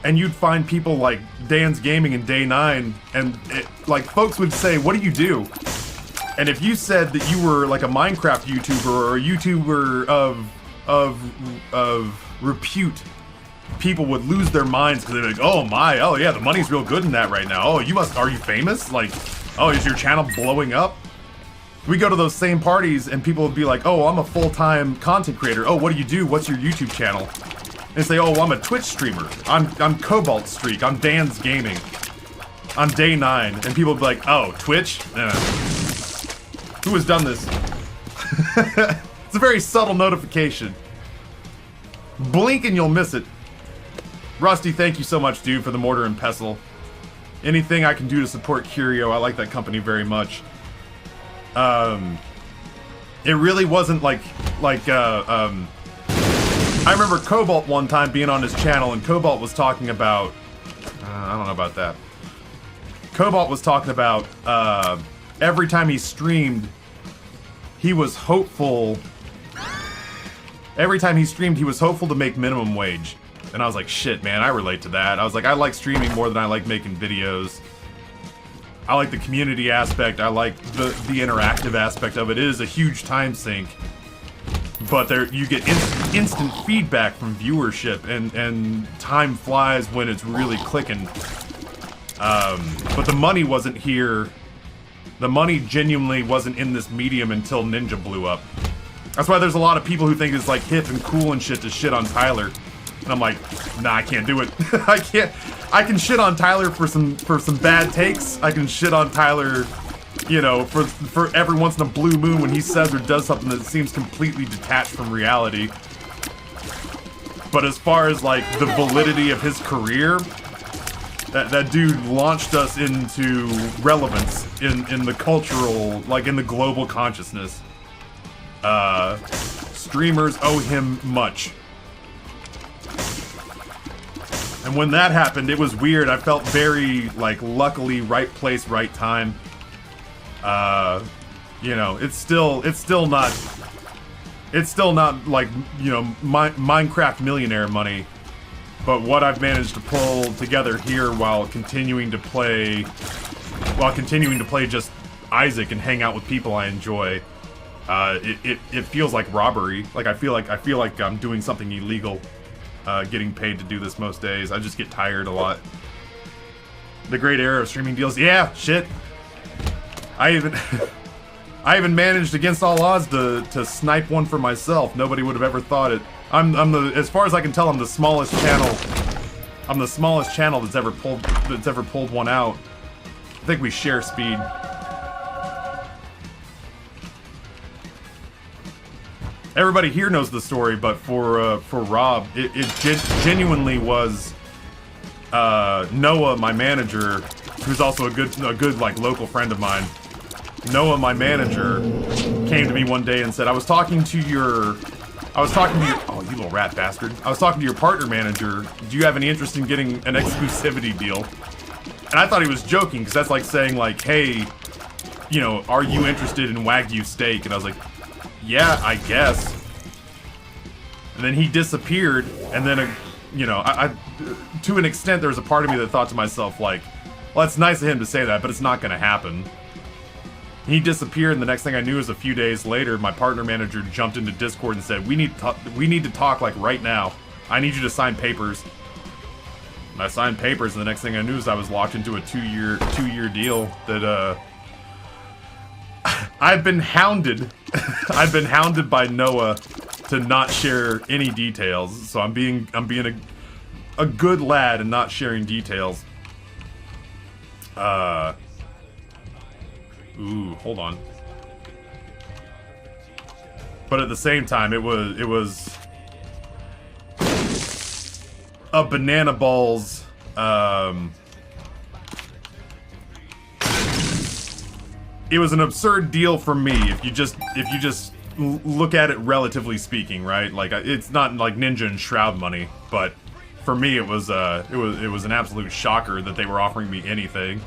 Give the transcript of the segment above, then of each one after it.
and you'd find people like Dan's Gaming and Day 9, and like folks would say, what do you do? And if you said that you were like a Minecraft YouTuber or a YouTuber of repute, people would lose their minds because they're like, oh my, oh yeah, the money's real good in that right now. Oh, are you famous? Like, oh, is your channel blowing up? We go to those same parties and people would be like, oh, I'm a full-time content creator. Oh, what do you do? What's your YouTube channel? And they say, oh, well, I'm a Twitch streamer. I'm Cobalt Streak. I'm Dan's Gaming. I'm Day 9. And people would be like, oh, Twitch? Who has done this? It's a very subtle notification. Blink and you'll miss it. Rusty, thank you so much, dude, for the mortar and pestle. Anything I can do to support Curio, I like that company very much. It really wasn't like I remember Cobalt one time being on his channel, and Cobalt was talking about, I don't know about that. Cobalt was talking about, every time he streamed, he was hopeful. Every time he streamed, he was hopeful to make minimum wage. And I was like, shit, man, I relate to that. I was like, I like streaming more than I like making videos. I like the community aspect. I like the interactive aspect of it. It is a huge time sink. But you get instant feedback from viewership, and time flies when it's really clicking. But the money wasn't here. The money genuinely wasn't in this medium until Ninja blew up. That's why there's a lot of people who think it's like hip and cool and shit to shit on Tyler. And I'm like, nah, I can't do it. I can't. I can shit on Tyler for some bad takes. I can shit on Tyler, you know, for every once in a blue moon when he says or does something that seems completely detached from reality. But as far as like the validity of his career, that dude launched us into relevance in the cultural, like in the global consciousness. Streamers owe him much. And when that happened, it was weird. I felt very, like, luckily right place, right time. You know, it's still not like, you know, Minecraft millionaire money. But what I've managed to pull together here while continuing to play just Isaac and hang out with people I enjoy, it feels like robbery. Like I feel like I'm doing something illegal. Getting paid to do this most days. I just get tired a lot. The great era of streaming deals. Yeah, shit. I even managed against all odds to snipe one for myself. Nobody would have ever thought it. I'm the, as far as I can tell, I'm the smallest channel. I'm the smallest channel that's ever pulled one out. I think we share speed. Everybody here knows the story, but for Rob, it genuinely was Noah, my manager, who's also a good like local friend of mine. Noah, my manager, came to me one day and said, I was talking to your, oh, you little rat bastard. I was talking to your partner manager. Do you have any interest in getting an exclusivity deal? And I thought he was joking, because that's like saying like, hey, you know, are you interested in Wagyu steak? And I was like, yeah, I guess. And then he disappeared, and then, you know, I to an extent, there was a part of me that thought to myself, like, well, it's nice of him to say that, but it's not gonna happen. He disappeared, and the next thing I knew was a few days later, my partner manager jumped into Discord and said, we need to talk, like, right now. I need you to sign papers. And I signed papers, and the next thing I knew is I was locked into a two-year deal that, I've been hounded. I've been hounded by Noah to not share any details. So I'm being a good lad and not sharing details. Ooh, hold on. But at the same time, it was a banana balls. It was an absurd deal for me if you just look at it relatively speaking, right? Like it's not like Ninja and Shroud money, but for me it was an absolute shocker that they were offering me anything.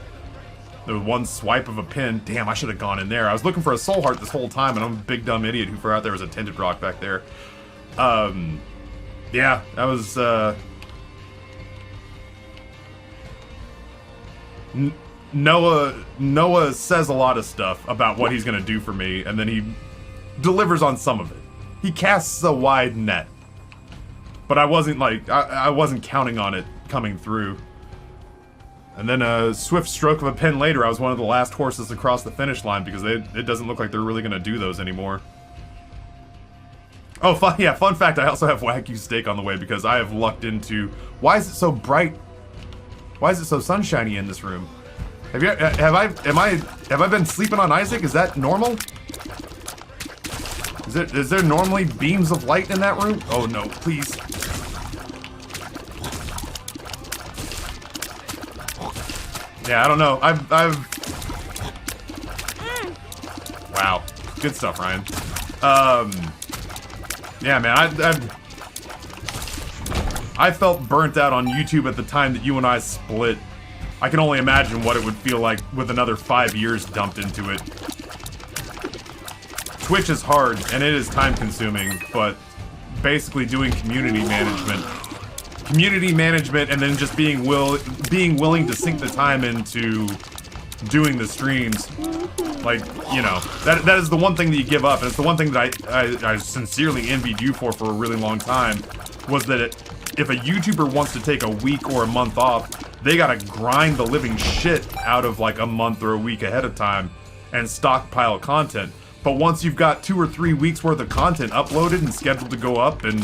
There was one swipe of a pin. Damn, I should have gone in there. I was looking for a soul heart this whole time, and I'm a big dumb idiot who forgot there was a tinted rock back there. Yeah, that was Noah says a lot of stuff about what he's gonna do for me, and then he delivers on some of it. He casts a wide net, but I wasn't like I wasn't counting on it coming through. And then a swift stroke of a pen later, I was one of the last horses to cross the finish line because it doesn't look like they're really gonna do those anymore. Oh, fun fact, I also have Wagyu steak on the way because I have lucked into... Why is it so bright? Why is it so sunshiny in this room? Have I been sleeping on Isaac? Is that normal? Is there normally beams of light in that room? Oh no, please. Yeah, I don't know. Wow. Good stuff, Ryan. Yeah, man, I felt burnt out on YouTube at the time that you and I split. I can only imagine what it would feel like with another 5 years dumped into it. Twitch is hard, and it is time-consuming, but basically doing community management, and then just being willing to sink the time into doing the streams, like, you know, that is the one thing that you give up, and it's the one thing that I sincerely envied you for a really long time, was that if a YouTuber wants to take a week or a month off, they gotta grind the living shit out of like a month or a week ahead of time and stockpile content. But once you've got 2 or 3 weeks worth of content uploaded and scheduled to go up and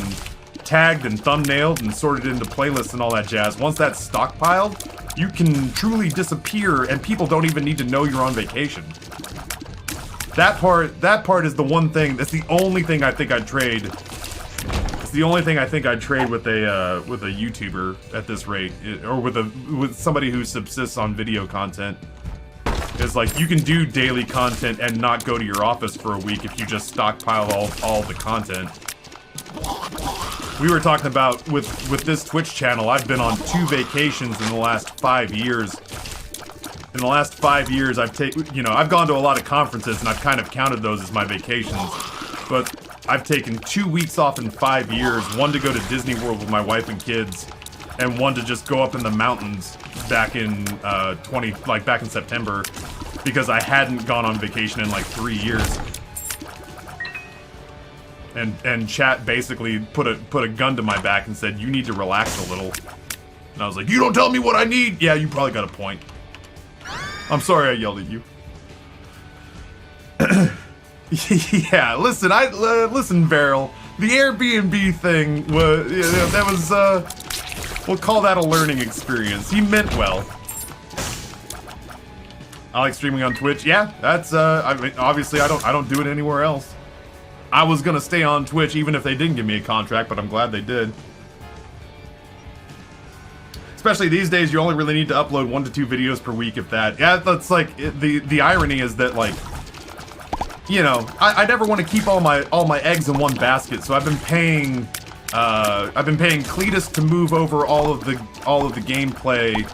tagged and thumbnailed and sorted into playlists and all that jazz, once that's stockpiled, you can truly disappear and people don't even need to know you're on vacation. That part is the one thing, that's the only thing I think I'd trade. It's the only thing I think I'd trade with a YouTuber at this rate, or with somebody who subsists on video content. Is like, you can do daily content and not go to your office for a week if you just stockpile all the content. We were talking about, with this Twitch channel, I've been on 2 vacations in the last 5 years. In the last 5 years, I've gone to a lot of conferences and I've kind of counted those as my vacations. But I've taken 2 weeks off in 5 years, one to go to Disney World with my wife and kids, and one to just go up in the mountains back in back in September, because I hadn't gone on vacation in like 3 years. And chat basically put a gun to my back and said, "You need to relax a little." And I was like, "You don't tell me what I need." Yeah, you probably got a point. I'm sorry I yelled at you. Yeah, listen, listen, Beryl. The Airbnb thing was, that was, we'll call that a learning experience. He meant well. I like streaming on Twitch. Yeah, that's, I mean, obviously I don't do it anywhere else. I was gonna stay on Twitch even if they didn't give me a contract, but I'm glad they did. Especially these days, you only really need to upload 1 to 2 videos per week, if that. Yeah, that's like, the irony is that, like, you know, I never want to keep all my eggs in one basket, so I've been paying Cletus to move over all of the gameplay.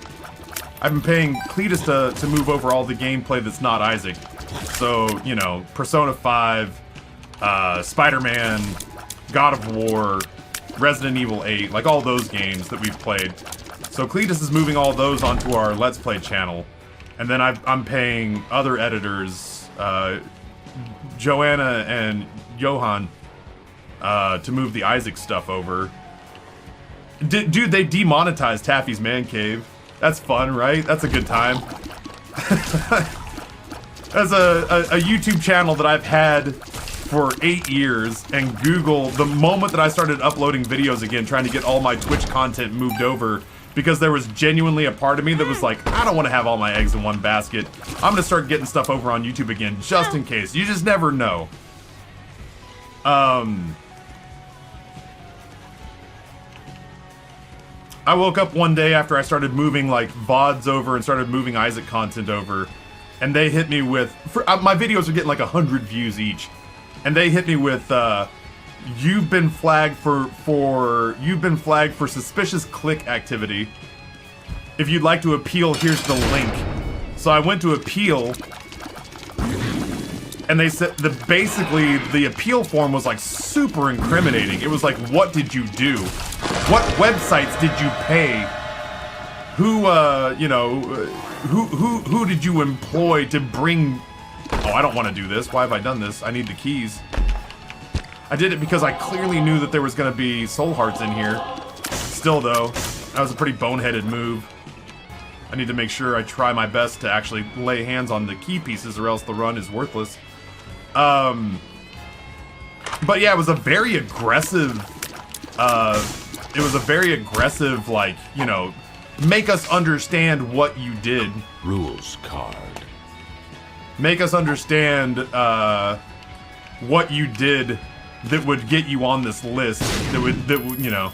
I've been paying Cletus to move over all the gameplay that's not Isaac. So, you know, Persona 5, Spider-Man, God of War, Resident Evil 8, like all those games that we've played. So Cletus is moving all those onto our Let's Play channel. And then I'm paying other editors, Joanna and Johan, to move the Isaac stuff over. Dude, they demonetized Taffy's Man Cave. That's fun, right? That's a good time. That's a YouTube channel that I've had for 8 years, and Google, the moment that I started uploading videos again, trying to get all my Twitch content moved over, because there was genuinely a part of me that was like, I don't want to have all my eggs in one basket. I'm gonna start getting stuff over on YouTube again, just in case. You just never know. I woke up one day after I started moving like VODs over and started moving Isaac content over, and they hit me with, my videos are getting like 100 views each, and they hit me with, you've been flagged for suspicious click activity. If you'd like to appeal, here's the link. So I went to appeal, and they said basically the appeal form was like super incriminating. It was like, what did you do? What websites did you pay you know, who did you employ to bring... Oh, I don't want to do this. Why have I done this? I need the keys. I did it because I clearly knew that there was going to be soul hearts in here. Still, though, that was a pretty boneheaded move. I need to make sure I try my best to actually lay hands on the key pieces, or else the run is worthless. But yeah, it was a very aggressive, like, you know, make us understand what you did. Rules card. Make us understand, what you did that would get you on this list, that would, you know,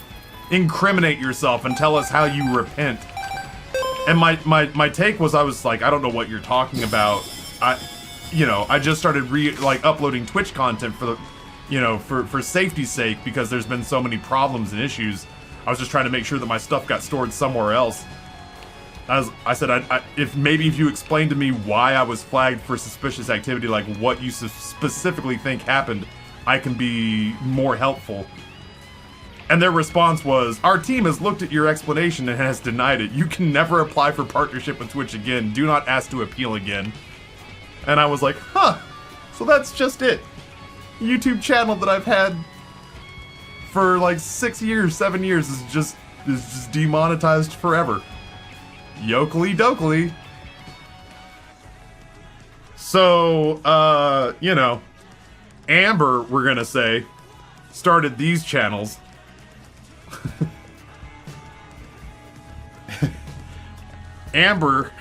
incriminate yourself and tell us how you repent. And my take was, I was like, I don't know what you're talking about. You know, I just started uploading Twitch content for the, you know, for safety's sake, because there's been so many problems and issues. I was just trying to make sure that my stuff got stored somewhere else. I said, if you explained to me why I was flagged for suspicious activity, like what you specifically think happened, I can be more helpful. And their response was, our team has looked at your explanation and has denied it. You can never apply for partnership with Twitch again. Do not ask to appeal again. And I was like, huh, so that's just it. YouTube channel that I've had for like 6 years, 7 years is just demonetized forever. Yokely dokely. So, you know, Amber, we're gonna say, started these channels. Amber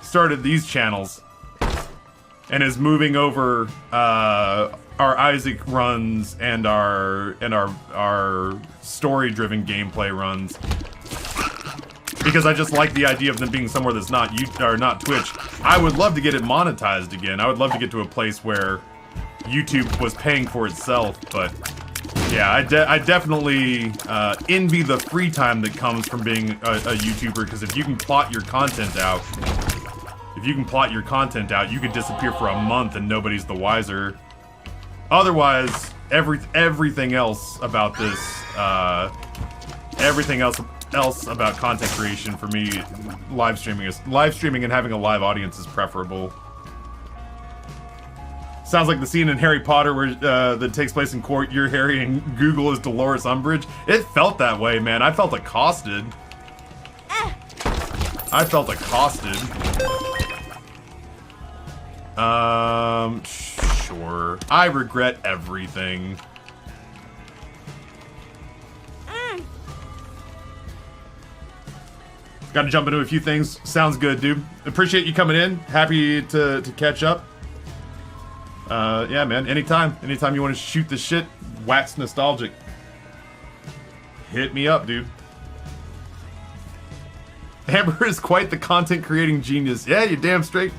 started these channels and is moving over our Isaac runs and our story-driven gameplay runs, because I just like the idea of them being somewhere that's not not Twitch. I would love to get it monetized again. I would love to get to a place where YouTube was paying for itself, but yeah, I definitely envy the free time that comes from being a YouTuber, because if you can plot your content out, you could disappear for a month and nobody's the wiser. Otherwise, everything else about this, everything else about content creation for me, live streaming and having a live audience is preferable. Sounds like the scene in Harry Potter where that takes place in court. You're Harry and Google is Dolores Umbridge. It felt that way, man. I felt accosted. Sure. I regret everything. Gotta jump into a few things. Sounds good, dude. Appreciate you coming in. Happy to catch up. Yeah, man, anytime you want to shoot the shit, wax nostalgic, hit me up, dude. Amber is quite the content creating genius. Yeah, you're damn straight.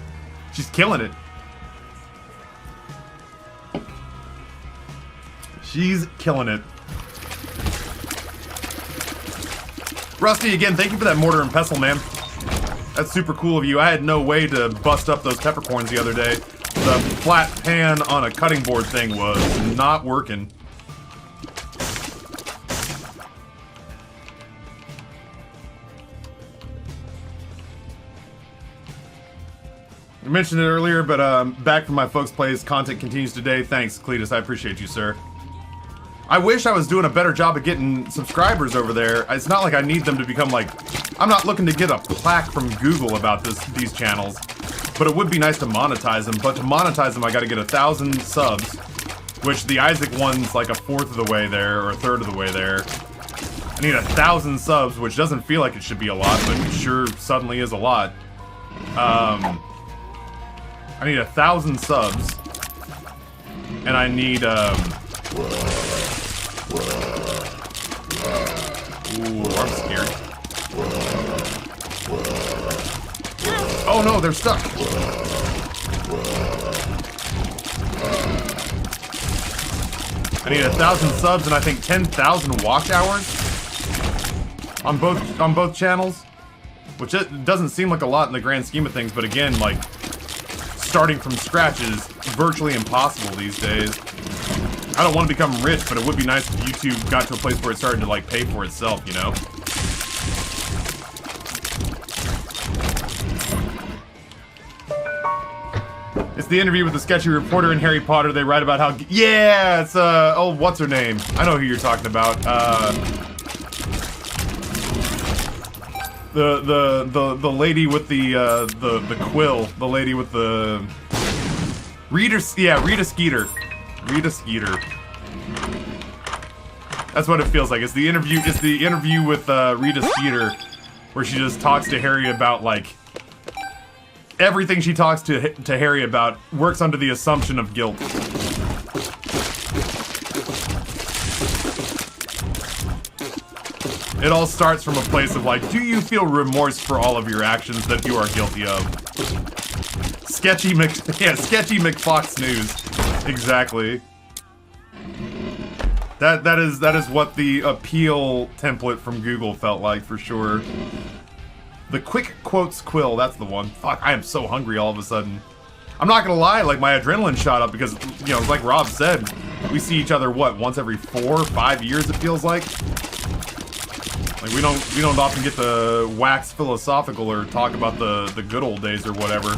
She's killing it. She's killing it. Rusty, again, thank you for that mortar and pestle, man. That's super cool of you. I had no way to bust up those peppercorns the other day. The flat pan on a cutting board thing was not working. I mentioned it earlier, but back from my folks' place, content continues today. Thanks, Cletus. I appreciate you, sir. I wish I was doing a better job of getting subscribers over there. It's not like I need them to become like... I'm not looking to get a plaque from Google about these channels. But it would be nice to monetize them. But to monetize them, I gotta get 1,000 subs. Which the Isaac one's like 1/4 of the way there, or 1/3 of the way there. I need 1,000 subs, which doesn't feel like it should be a lot, but it sure suddenly is a lot. I need 1,000 subs. And I need, Ooh, I'm scared. Oh no, they're stuck. I need 1,000 subs and I think 10,000 watch hours on both channels, which it doesn't seem like a lot in the grand scheme of things, but again, like, starting from scratch is virtually impossible these days. I don't want to become rich, but it would be nice if YouTube got to a place where it started to, like, pay for itself, you know? It's the interview with the sketchy reporter in Harry Potter. They write about how... Yeah, it's, oh, what's her name? I know who you're talking about. The lady with the quill. The lady with the... Rita Skeeter. Rita Skeeter. That's what it feels like. It's the interview with Rita Skeeter, where she just talks to Harry about, like... Everything she talks to Harry about works under the assumption of guilt. It all starts from a place of like, do you feel remorse for all of your actions that you are guilty of? Sketchy McFox News. Exactly. That is what the appeal template from Google felt like for sure. The quick quotes quill, that's the one. Fuck, I am so hungry all of a sudden. I'm not gonna lie, like my adrenaline shot up because, you know, like Rob said, we see each other, what, once every 4 or 5 years it feels like? Like we don't often get to wax philosophical or talk about the good old days or whatever.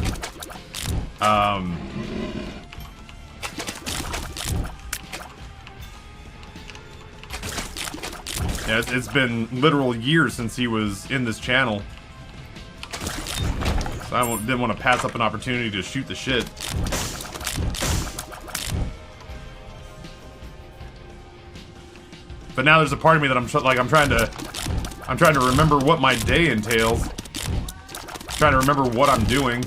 Yeah, it's been literal years since he was in this channel. So I didn't want to pass up an opportunity to shoot the shit. But now there's a part of me that I'm trying to remember what my day entails. Trying to remember what I'm doing.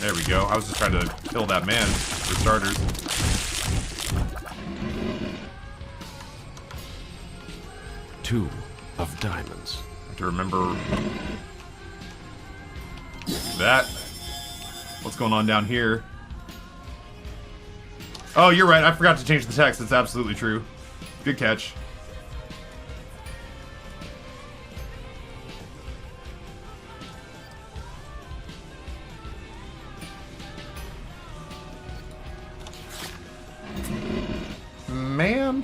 There we go. I was just trying to kill that man, for starters. Two of diamonds. I have to remember that. What's going on down here? Oh, you're right. I forgot to change the text. It's absolutely true. Good catch. Man.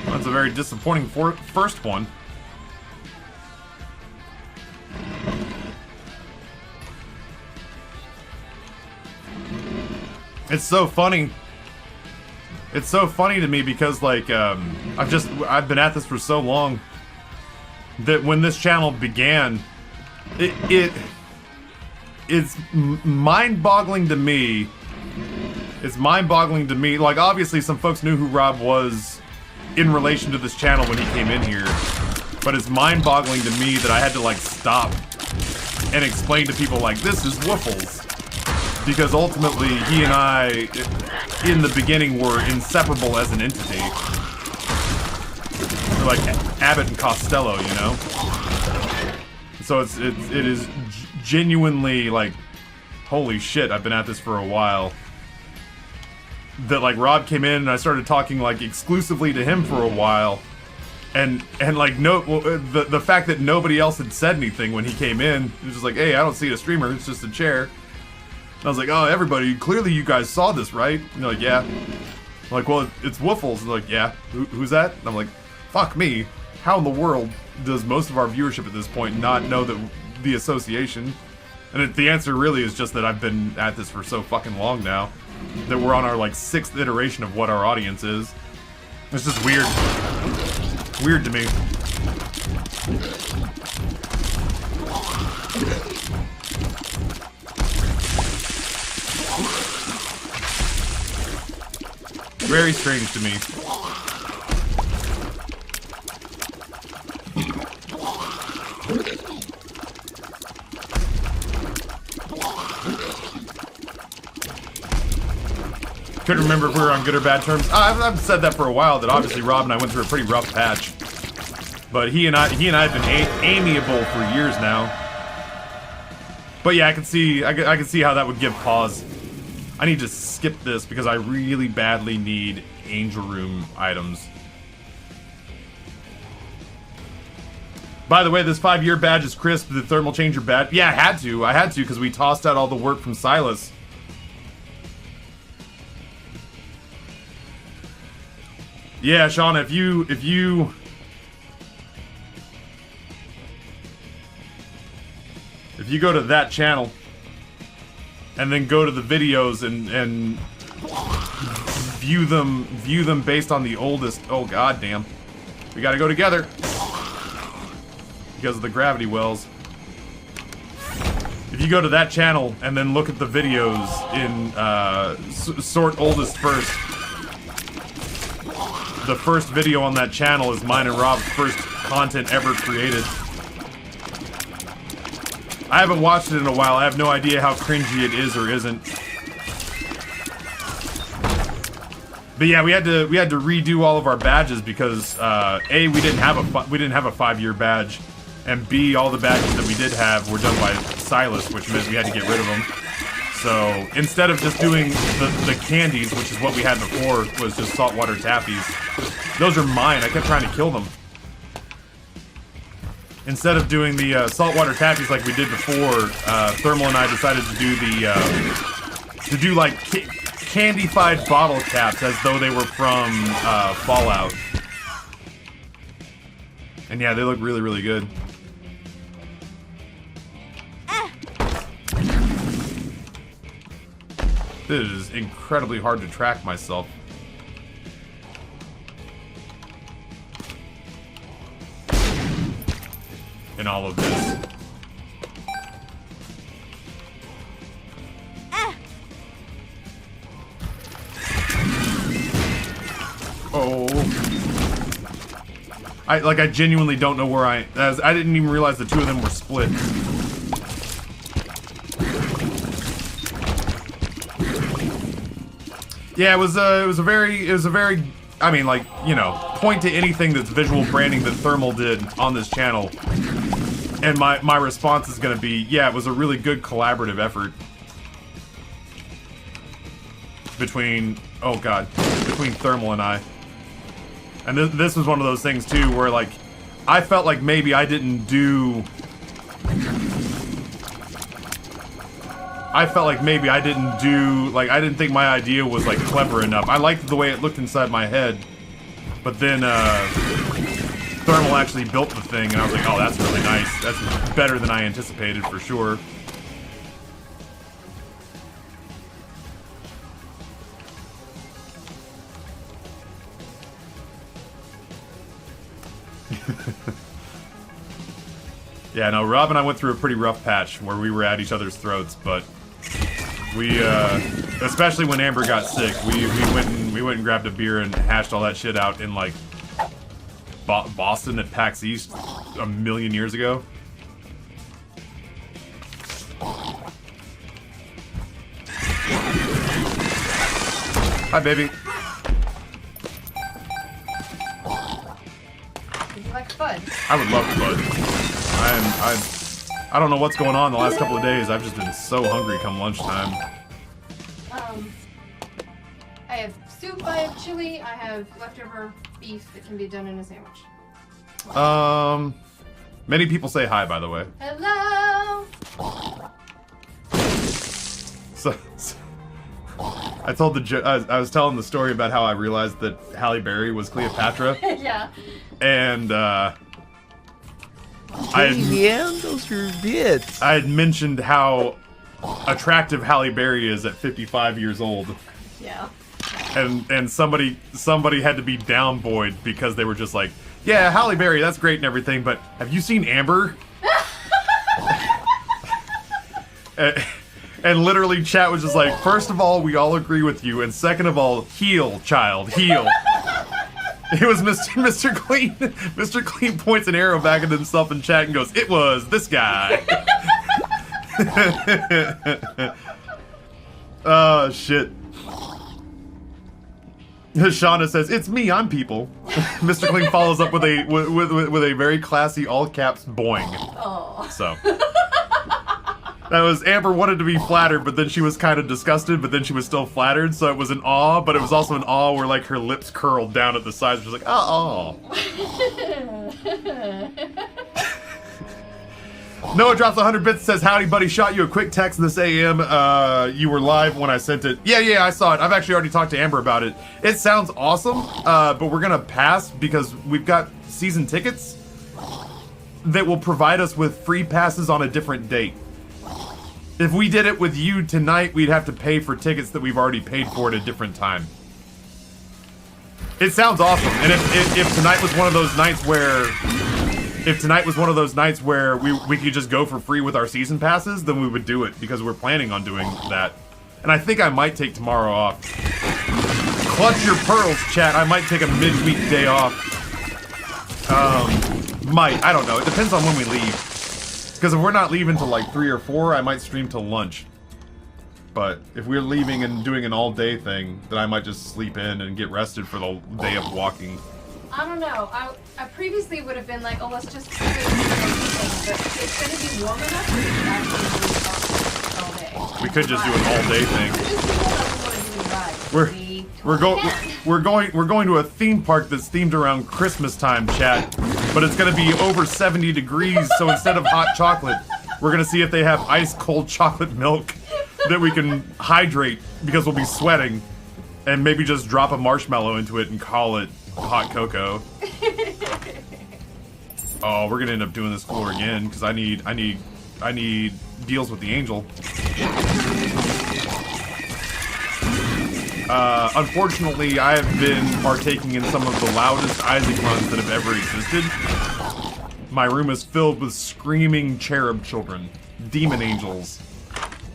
That's a very disappointing first one. It's so funny. It's so funny to me because, like, I've been at this for so long that when this channel began, it's mind-boggling to me. It's mind-boggling to me. Like, obviously, some folks knew who Rob was in relation to this channel when he came in here, but it's mind-boggling to me that I had to, like, stop and explain to people, like, this is Woofles. Because ultimately, he and I, in the beginning, were inseparable as an entity. We're like Abbott and Costello, you know? So it is genuinely, like, holy shit, I've been at this for a while. That, like, Rob came in and I started talking, like, exclusively to him for a while. And like, the fact that nobody else had said anything when he came in, it was just like, hey, I don't see a streamer, it's just a chair. And I was like, oh, everybody, clearly you guys saw this, right? And they're like, yeah. I'm like, well, it's Woofles. And they're like, yeah, who's that? And I'm like, fuck me. How in the world does most of our viewership at this point not know the association? And the answer really is just that I've been at this for so fucking long now that we're on our, like, 6th iteration of what our audience is. It's just weird. Weird to me. Very strange to me. Couldn't remember if we were on good or bad terms. I've said that for a while, that obviously Rob and I went through a pretty rough patch. But he and I have been amiable for years now. But yeah, I can see how that would give pause. I need to skip this because I really badly need Angel Room items. By the way, this 5-year badge is crisp. The thermal changer badge. Yeah, I had to because we tossed out all the work from Silas. Yeah, Shauna, if you if you go to that channel and then go to the videos and view them based on the oldest. Oh god damn. We gotta go together because of the gravity wells. If you go to that channel and then look at the videos in sort oldest first, the first video on that channel is mine and Rob's first content ever created. I haven't watched it in a while. I have no idea how cringy it is or isn't. But yeah, we had to redo all of our badges because A, we didn't have a 5-year badge, and B, all the badges that we did have were done by Silas, which meant we had to get rid of them. So instead of just doing the candies, which is what we had before, was just saltwater taffies. Those are mine. I kept trying to kill them. Instead of doing the saltwater taffies like we did before, Thermal and I decided to do like candified bottle caps as though they were from Fallout. And yeah, they look really, really good. It is incredibly hard to track myself. In all of this. Oh. I genuinely don't know where I didn't even realize the two of them were split. Yeah, it was a very, I mean, like, you know, point to anything that's visual branding that Thermal did on this channel. And my response is gonna be, yeah, it was a really good collaborative effort. Between Thermal and I. And this was one of those things, too, where, like, I felt like maybe I didn't do... I didn't think my idea was, like, clever enough. I liked the way it looked inside my head. But then, Thermal actually built the thing, and I was like, oh, that's really nice. That's better than I anticipated, for sure. Yeah, no, Rob and I went through a pretty rough patch where we were at each other's throats, but we, especially when Amber got sick, we went and grabbed a beer and hashed all that shit out in, like, Boston at PAX East a million years ago. Hi, baby. Would you like Bud? I would love Bud. I don't know what's going on the last couple of days. I've just been so hungry come lunchtime. I have soup, I have chili, I have leftover beef that can be done in a sandwich. Many people say hi, by the way. Hello! So I told I was telling the story about how I realized that Halle Berry was Cleopatra. Yeah. And, those are bits. I had mentioned how attractive Halle Berry is at 55 years old. Yeah. And somebody had to be downvoid because they were just like, yeah, Halle Berry, that's great and everything, but have you seen Amber? And literally chat was just like, first of all, we all agree with you, and second of all, heal, child, heal. It was Mr. Clean. Mr. Clean points an arrow back at himself in chat and goes, it was this guy. Oh, shit. Shauna says, it's me, I'm people. Mr. Clean follows up with a very classy all caps boing. Oh. So. That was, Amber wanted to be flattered, but then she was kind of disgusted, but then she was still flattered, so it was an awe, but it was also an awe where, like, her lips curled down at the sides. She was like, oh. Noah drops 100 bits, says, howdy, buddy, shot you a quick text this AM. You were live when I sent it. Yeah, I saw it. I've actually already talked to Amber about it. It sounds awesome, but we're gonna pass because we've got season tickets that will provide us with free passes on a different date. If we did it with you tonight, we'd have to pay for tickets that we've already paid for at a different time. It sounds awesome. And if tonight was one of those nights where... If tonight was one of those nights where we could just go for free with our season passes, then we would do it, because we're planning on doing that. And I think I might take tomorrow off. Clutch your pearls, chat. I might take a midweek day off. Might. I don't know. It depends on when we leave. Because if we're not leaving till like 3 or 4, I might stream till lunch. But if we're leaving and doing an all-day thing, then I might just sleep in and get rested for the day of walking. I don't know. I previously would have been like, oh, let's just do it, but it's going to be warm enough for you to actually do all day. We could just do an all-day thing. We're going to a theme park that's themed around Christmas time, chat. But it's gonna be over 70 degrees, so instead of hot chocolate, we're gonna see if they have ice cold chocolate milk that we can hydrate because we'll be sweating, and maybe just drop a marshmallow into it and call it hot cocoa. Oh, we're gonna end up doing this floor again because I need deals with the angel. Unfortunately, I have been partaking in some of the loudest Isaac runs that have ever existed. My room is filled with screaming cherub children, demon angels,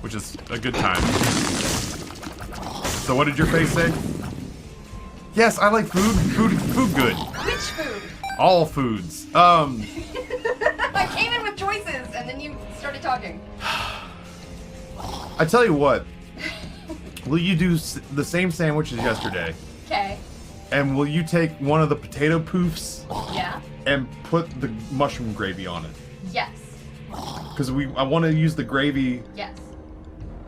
which is a good time. So what did your face say? Yes, I like food. Food good. Which food? All foods. I came in with choices, and then you started talking. I tell you what. Will you do the same sandwich as yesterday? Okay. And will you take one of the potato poofs? Yeah. And put the mushroom gravy on it? Yes. Because I want to use the gravy. Yes.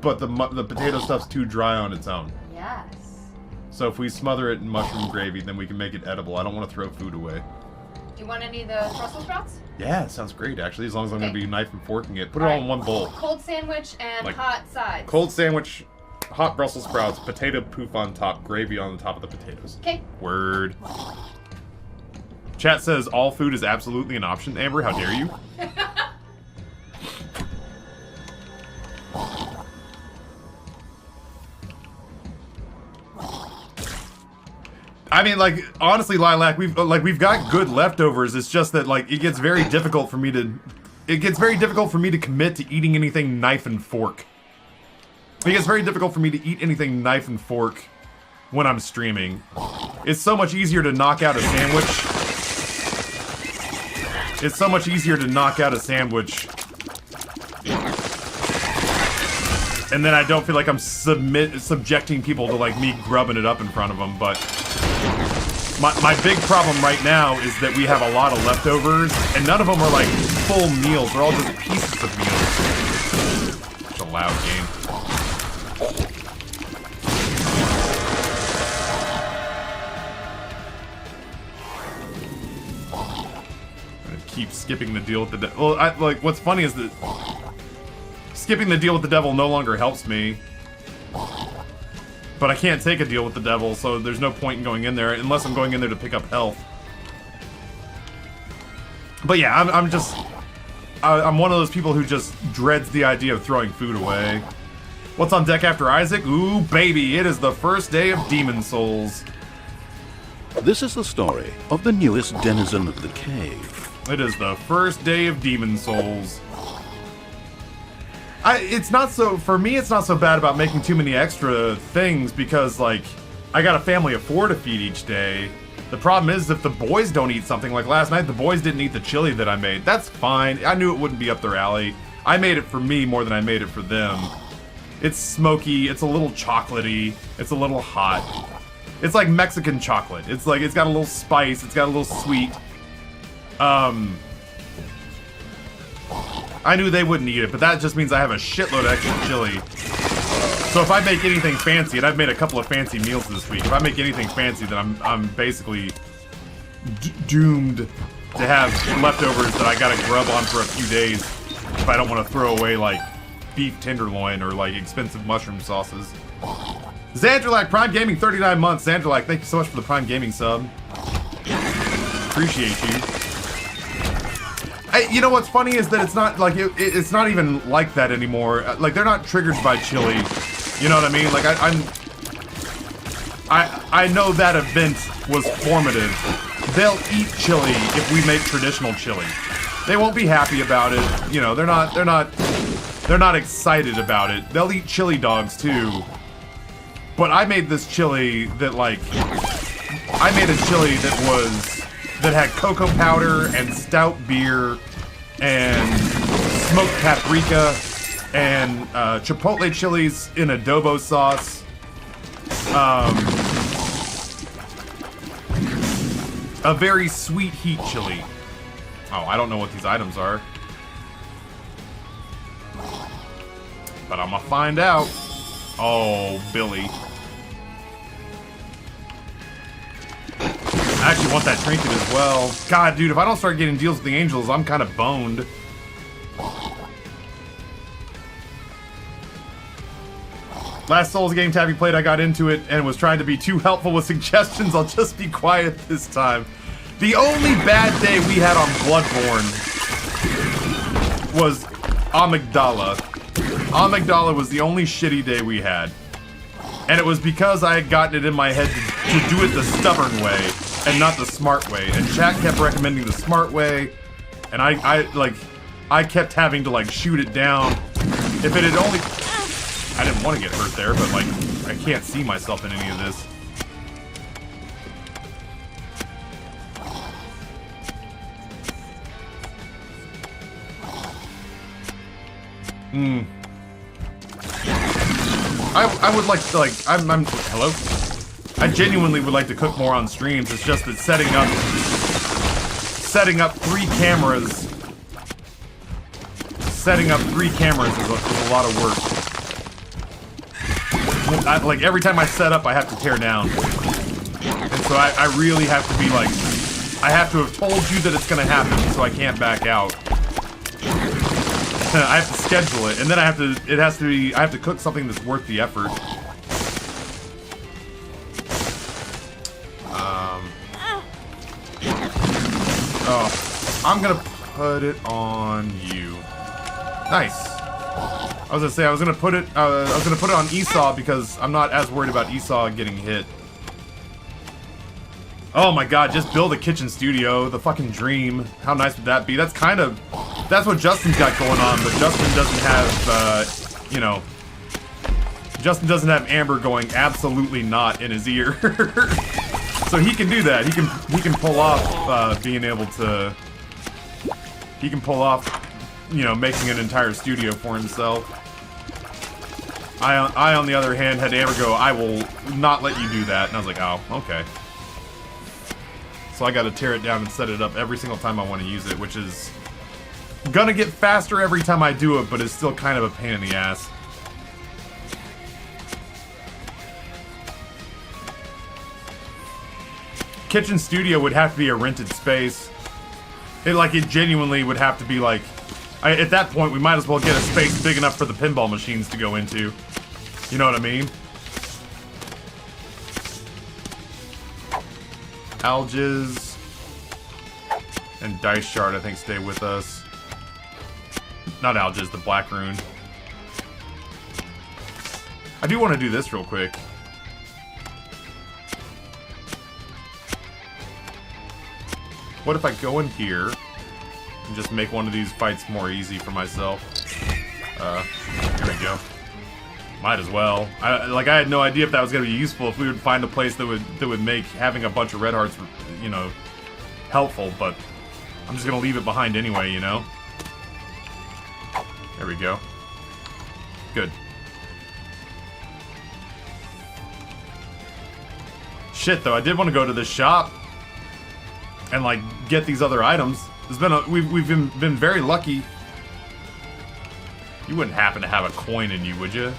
But the potato stuff's too dry on its own. Yes. So if we smother it in mushroom gravy, then we can make it edible. I don't want to throw food away. Do you want any of the Brussels sprouts? Yeah, it sounds great actually. As long as I'm going to be knife and forking it. Put it All all right. in one bowl. Cold sandwich and hot sides. Cold sandwich. Hot Brussels sprouts, potato poof on top, gravy on the top of the potatoes. Okay. Word. Chat says all food is absolutely an option. Amber, how dare you? I mean, like, honestly, Lilac, we've got good leftovers. It's just that, like, it gets very difficult for me to commit to eating anything knife and fork. It gets very difficult for me to eat anything knife and fork when I'm streaming. It's so much easier to knock out a sandwich. It's so much easier to knock out a sandwich. And then I don't feel like I'm subjecting people to, like, me grubbing it up in front of them, but... My big problem right now is that we have a lot of leftovers, and none of them are, like, full meals. They're all just pieces of meals. Such a loud game. Keep skipping the deal with the devil. Well, like, what's funny is that skipping the deal with the devil no longer helps me. But I can't take a deal with the devil, so there's no point in going in there unless I'm going in there to pick up health. But yeah, I'm one of those people who just dreads the idea of throwing food away. What's on deck after Isaac? Ooh, baby, it is the first day of Demon Souls. This is the story of the newest denizen of the cave. It is the first day of Demon Souls. For me, it's not so bad about making too many extra things because, like, I got a family of 4 to feed each day. The problem is if the boys don't eat something, like last night, the boys didn't eat the chili that I made. That's fine. I knew it wouldn't be up their alley. I made it for me more than I made it for them. It's smoky, it's a little chocolatey, it's a little hot. It's like Mexican chocolate. It's like, it's got a little spice, it's got a little sweet. I knew they wouldn't eat it, but that just means I have a shitload of extra chili. So if I make anything fancy, and I've made a couple of fancy meals this week, if I make anything fancy, then I'm basically doomed to have leftovers that I gotta grub on for a few days if I don't want to throw away, like, beef tenderloin or, like, expensive mushroom sauces. Xandrelac, Prime Gaming, 39 months. Xandrelac, thank you so much for the Prime Gaming sub. Appreciate you. You know what's funny is that it's not like it's not even like that anymore. Like they're not triggered by chili. You know what I mean? Like I know that event was formative. They'll eat chili if we make traditional chili. They won't be happy about it. You know, they're not excited about it. They'll eat chili dogs too. But I made this chili that I made a chili that had cocoa powder and stout beer and smoked paprika and chipotle chilies in adobo sauce. A very sweet heat chili. Oh, I don't know what these items are. But I'm gonna find out. Oh, Billy. I actually want that trinket as well. God, dude, if I don't start getting deals with the angels, I'm kind of boned. Last Souls game Tabby played, I got into it and was trying to be too helpful with suggestions. I'll just be quiet this time. The only bad day we had on Bloodborne was Amygdala. Amygdala was the only shitty day we had. And it was because I had gotten it in my head to do it the stubborn way and not the smart way. And chat kept recommending the smart way. And I kept having to like shoot it down. If it had only... I didn't want to get hurt there, but like, I can't see myself in any of this. I would like to, I'm hello? I genuinely would like to cook more on streams. It's just that setting up 3 cameras is a lot of work. Like, every time I set up, I have to tear down. And so I really have to be like, I have to have told you that it's gonna happen, so I can't back out. I have to schedule it, and then I have to cook something that's worth the effort. Oh, I'm gonna put it on you. Nice. I was gonna say I was gonna put it on Esau because I'm not as worried about Esau getting hit. Oh my god, just build a kitchen studio, the fucking dream. How nice would that be? That's what Justin's got going on, but Justin doesn't have, you know, Justin doesn't have Amber going absolutely not in his ear. So he can do that. He can pull off being able to. He can pull off, you know, making an entire studio for himself. I on the other hand had Amber go, I will not let you do that, and I was like, oh, okay. So I got to tear it down and set it up every single time I want to use it, which is gonna get faster every time I do it, but it's still kind of a pain in the ass. Kitchen studio would have to be a rented space. It genuinely would have to be like, at that point we might as well get a space big enough for the pinball machines to go into. You know what I mean? Alges and Dice Shard, I think, stay with us. Not Alges, the Black Rune. I do want to do this real quick. What if I go in here and just make one of these fights more easy for myself? Here we go. Might as well. I had no idea if that was going to be useful, if we would find a place that would make having a bunch of red hearts, you know, helpful, but I'm just going to leave it behind anyway, you know? There we go. Good. Shit, though, I did want to go to this shop and, like, get these other items. We've been very lucky. You wouldn't happen to have a coin in you, would you?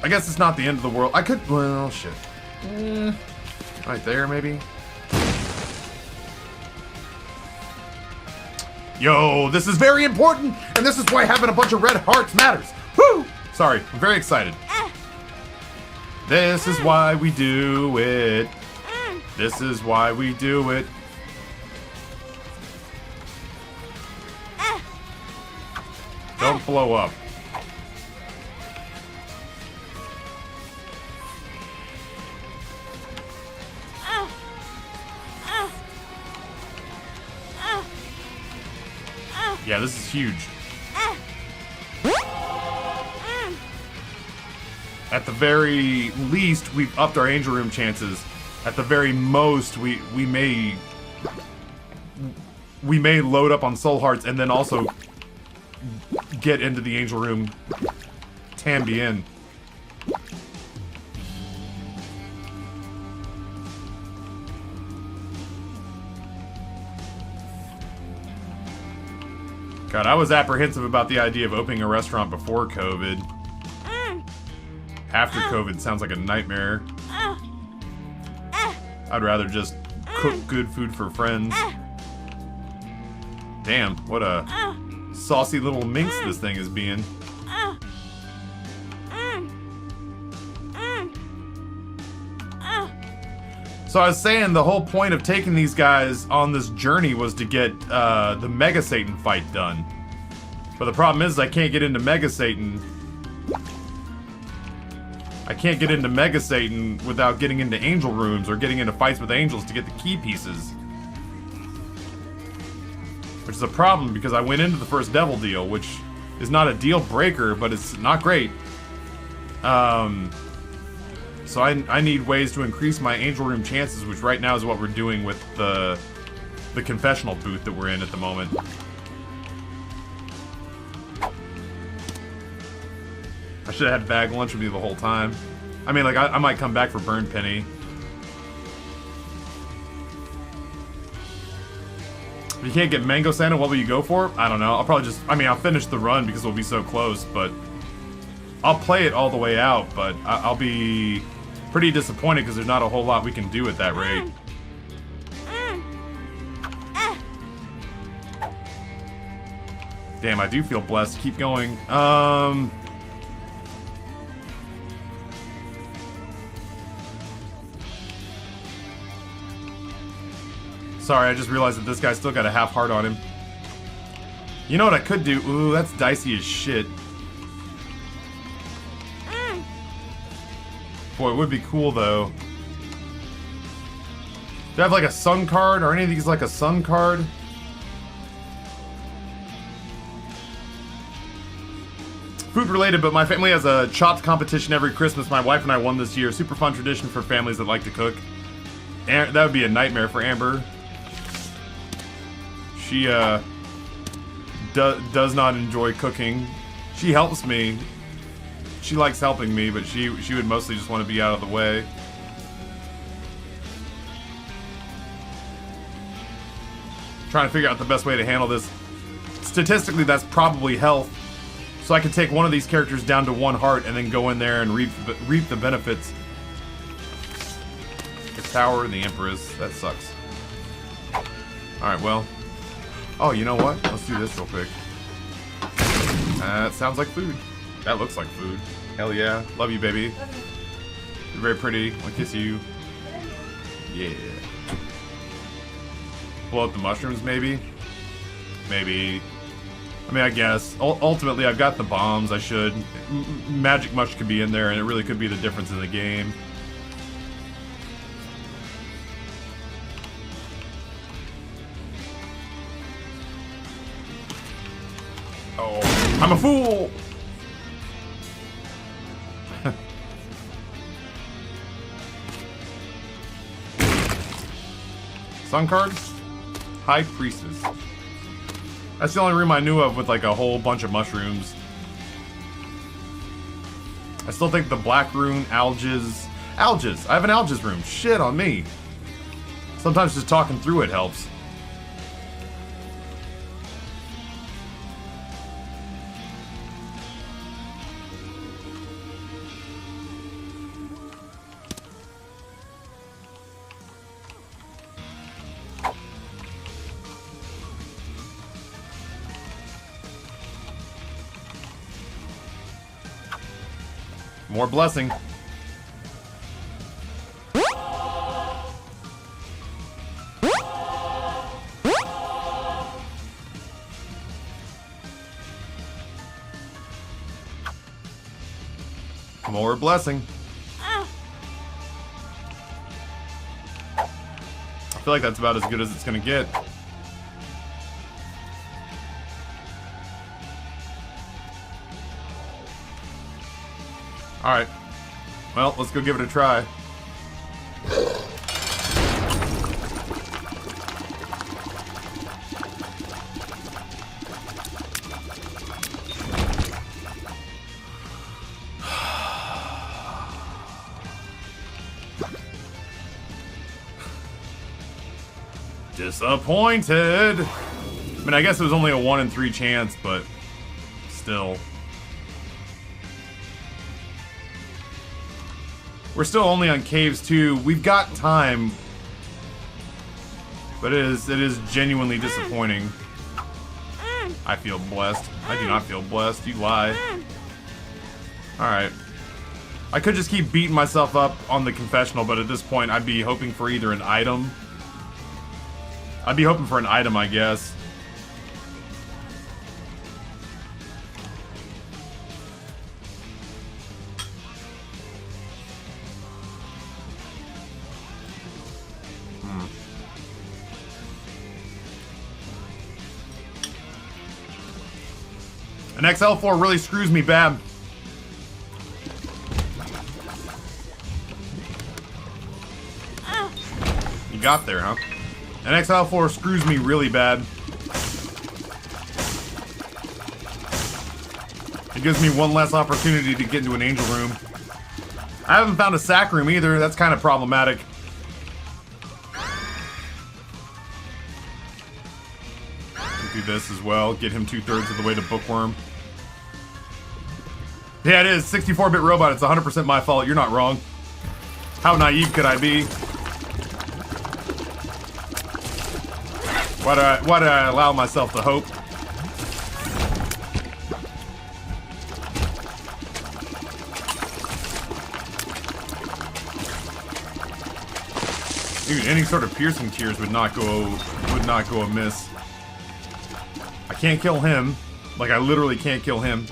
I guess it's not the end of the world. I could, well, shit. Right there, maybe? Yo, this is very important, and this is why having a bunch of red hearts matters. Woo! Sorry, I'm very excited. This is why we do it. This is why we do it. Don't blow up. Yeah, this is huge. At the very least, we've upped our angel room chances. At the very most, we may load up on soul hearts and then also get into the angel room Tambien. God, I was apprehensive about the idea of opening a restaurant before COVID. After COVID sounds like a nightmare. I'd rather just cook good food for friends. Damn, what a saucy little minx this thing is being. So I was saying the whole point of taking these guys on this journey was to get the Mega Satan fight done. But the problem is I can't get into Mega Satan. I can't get into Mega Satan without getting into angel rooms or getting into fights with angels to get the key pieces. Which is a problem because I went into the first devil deal, which is not a deal breaker, but it's not great. So I need ways to increase my angel room chances, which right now is what we're doing with the confessional booth that we're in at the moment. I should have had bag lunch with me the whole time. I mean, like, I might come back for Burn Penny. If you can't get Mango Santa, what will you go for? I don't know. I'll probably just... I mean, I'll finish the run because we'll be so close, but... I'll play it all the way out, but I'll be pretty disappointed because there's not a whole lot we can do at that rate. Damn, I do feel blessed. Keep going. Sorry, I just realized that this guy's still got a half heart on him. You know what I could do? Ooh, that's dicey as shit. Boy, it would be cool, though. Do I have, like, a sun card? Or any of these, like, a sun card? Food related, but my family has a chopped competition every Christmas. My wife and I won this year. Super fun tradition for families that like to cook. That would be a nightmare for Amber. She, does not enjoy cooking. She helps me. She likes helping me, but she would mostly just want to be out of the way. Trying to figure out the best way to handle this. Statistically, that's probably health. So I could take one of these characters down to 1 heart and then go in there and reap the benefits. The Tower and the Empress. That sucks. Alright, well. Oh, you know what? Let's do this real quick. That sounds like food. That looks like food. Hell yeah. Love you, baby. Love you. You're very pretty. I'll kiss you. Yeah. Blow up the mushrooms, maybe? Maybe. I mean, I guess. Ultimately, I've got the bombs. I should. Magic Mush could be in there, and it really could be the difference in the game. Oh, I'm a fool! Sun card? High Priestess. That's the only room I knew of with like a whole bunch of mushrooms. I still think the black rune, Alges. Alges! I have an Alges room. Shit on me. Sometimes just talking through it helps. More blessing. More blessing. I feel like that's about as good as it's gonna get. Alright. Well, let's go give it a try. Disappointed! I mean, I guess it was only a 1 in 3 chance, but still. We're still only on Caves 2. We've got time. But it is genuinely disappointing. I feel blessed. I do not feel blessed. You lie. Alright. I could just keep beating myself up on the confessional, but at this point I'd be hoping for either an item. I'd be hoping for an item, I guess. An XL4 really screws me bad. You got there, huh? An XL4 screws me really bad. It gives me one less opportunity to get into an angel room. I haven't found a sack room either. That's kind of problematic. Do this as well. Get him 2/3 of the way to Bookworm. Yeah, it is. 64-bit robot. It's 100% my fault. You're not wrong. How naive could I be? Why did I allow myself to hope? Dude, any sort of piercing tears would not go amiss. I can't kill him. Like, I literally can't kill him.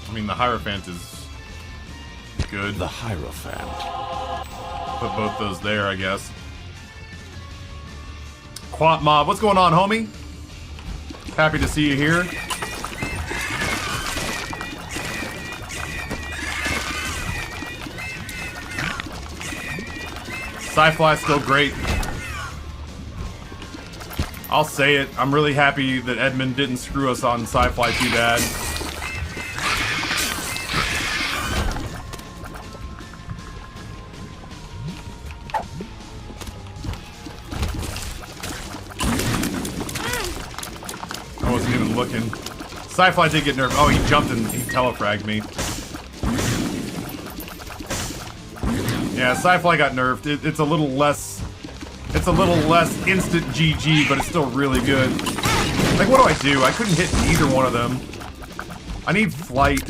I mean, the Hierophant is good. The Hierophant. Put both those there, I guess. Quat Mob, what's going on, homie? Happy to see you here. Sci-Fly's still great. I'll say it. I'm really happy that Edmund didn't screw us on Sci-Fly too bad. I wasn't even looking. Sci-Fly did get nerfed. Oh, he jumped and he telefragged me. Yeah, Sci-Fly got nerfed. It's a little less instant GG, but it's still really good. Like, what do? I couldn't hit either one of them. I need flight.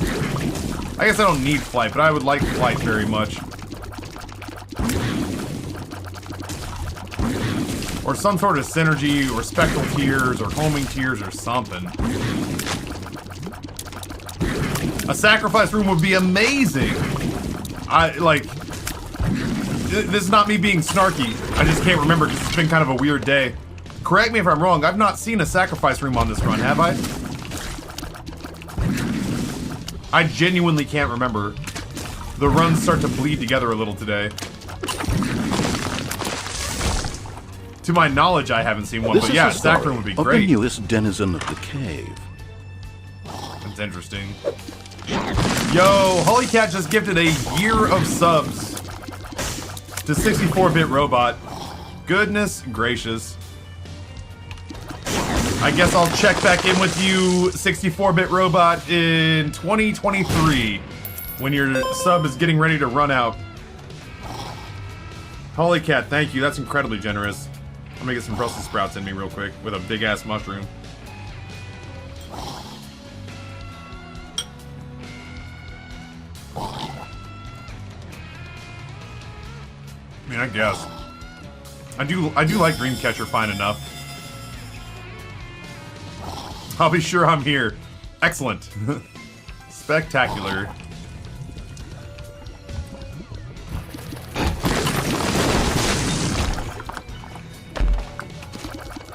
I guess I don't need flight, but I would like flight very much. Or some sort of synergy, or spectral tears, or homing tears, or something. A sacrifice room would be amazing. This is not me being snarky. I just can't remember because it's been kind of a weird day. Correct me if I'm wrong. I've not seen a sacrifice room on this run, have I? I genuinely can't remember. The runs start to bleed together a little today. To my knowledge, I haven't seen one, This but is yeah, the sack story room would be of great. the newest denizen of the cave. That's interesting. Yo, Holy Cat just gifted a year of subs to 64-bit robot. Goodness gracious. I guess I'll check back in with you, 64-bit robot, in 2023 when your sub is getting ready to run out. Holy Cat, thank you. That's incredibly generous. I'm gonna get some Brussels sprouts in me real quick with a big ass mushroom. I mean, I guess. I do like Dreamcatcher fine enough. I'll be sure I'm here. Excellent. Spectacular.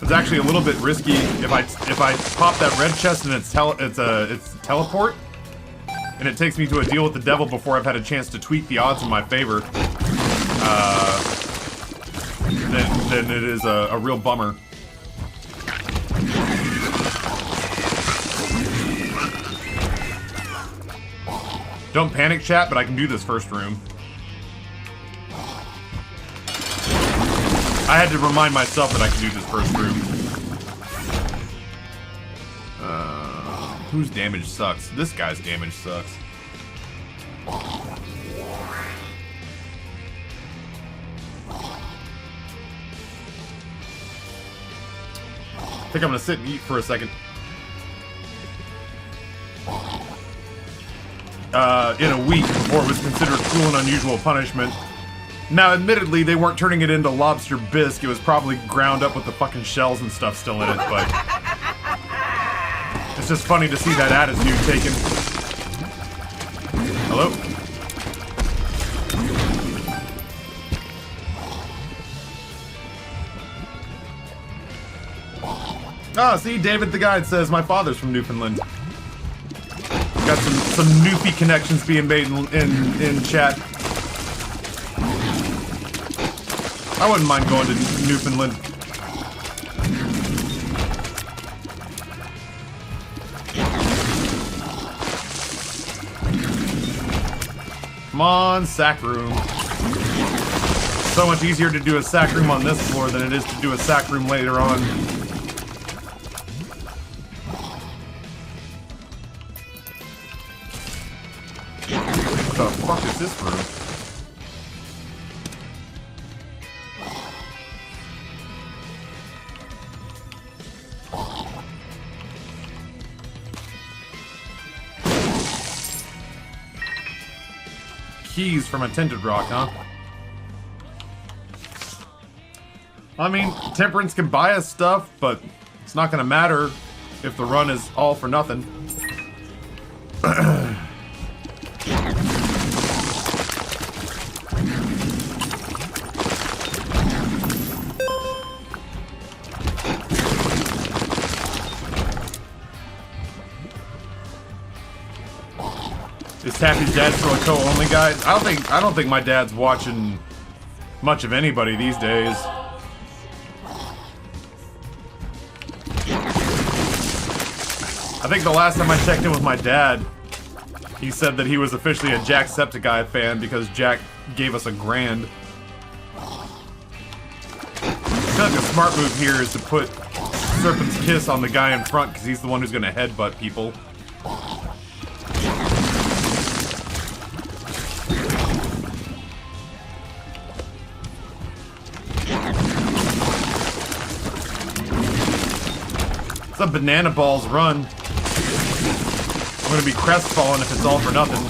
It's actually a little bit risky if I pop that red chest and it's teleport, and it takes me to a deal with the devil before I've had a chance to tweak the odds in my favor. Then it is a real bummer. Don't panic, chat, but I can do this first room. I had to remind myself that I could do this first room. Whose damage sucks? This guy's damage sucks. I think I'm gonna sit and eat for a second. In a week before it was considered cruel and unusual punishment. Now, admittedly, they weren't turning it into lobster bisque. It was probably ground up with the fucking shells and stuff still in it, but... It's just funny to see that attitude taken. Hello? Ah, see, David the Guide says, my father's from Newfoundland. Got some Newfie connections being made in chat. I wouldn't mind going to Newfoundland. Come on, sack room. So much easier to do a sack room on this floor than it is to do a sack room later on. What the fuck is this room? Keys from a tinted rock, huh? I mean, Temperance can buy us stuff, but it's not gonna matter if the run is all for nothing. Is Taffy's dad still a co-only guy? I don't think my dad's watching much of anybody these days. I think the last time I checked in with my dad, he said that he was officially a Jacksepticeye fan because Jack gave us $1,000. I feel like a smart move here is to put Serpent's Kiss on the guy in front because he's the one who's going to headbutt people. It's a Banana Balls run. I'm gonna be crestfallen if it's all for nothing.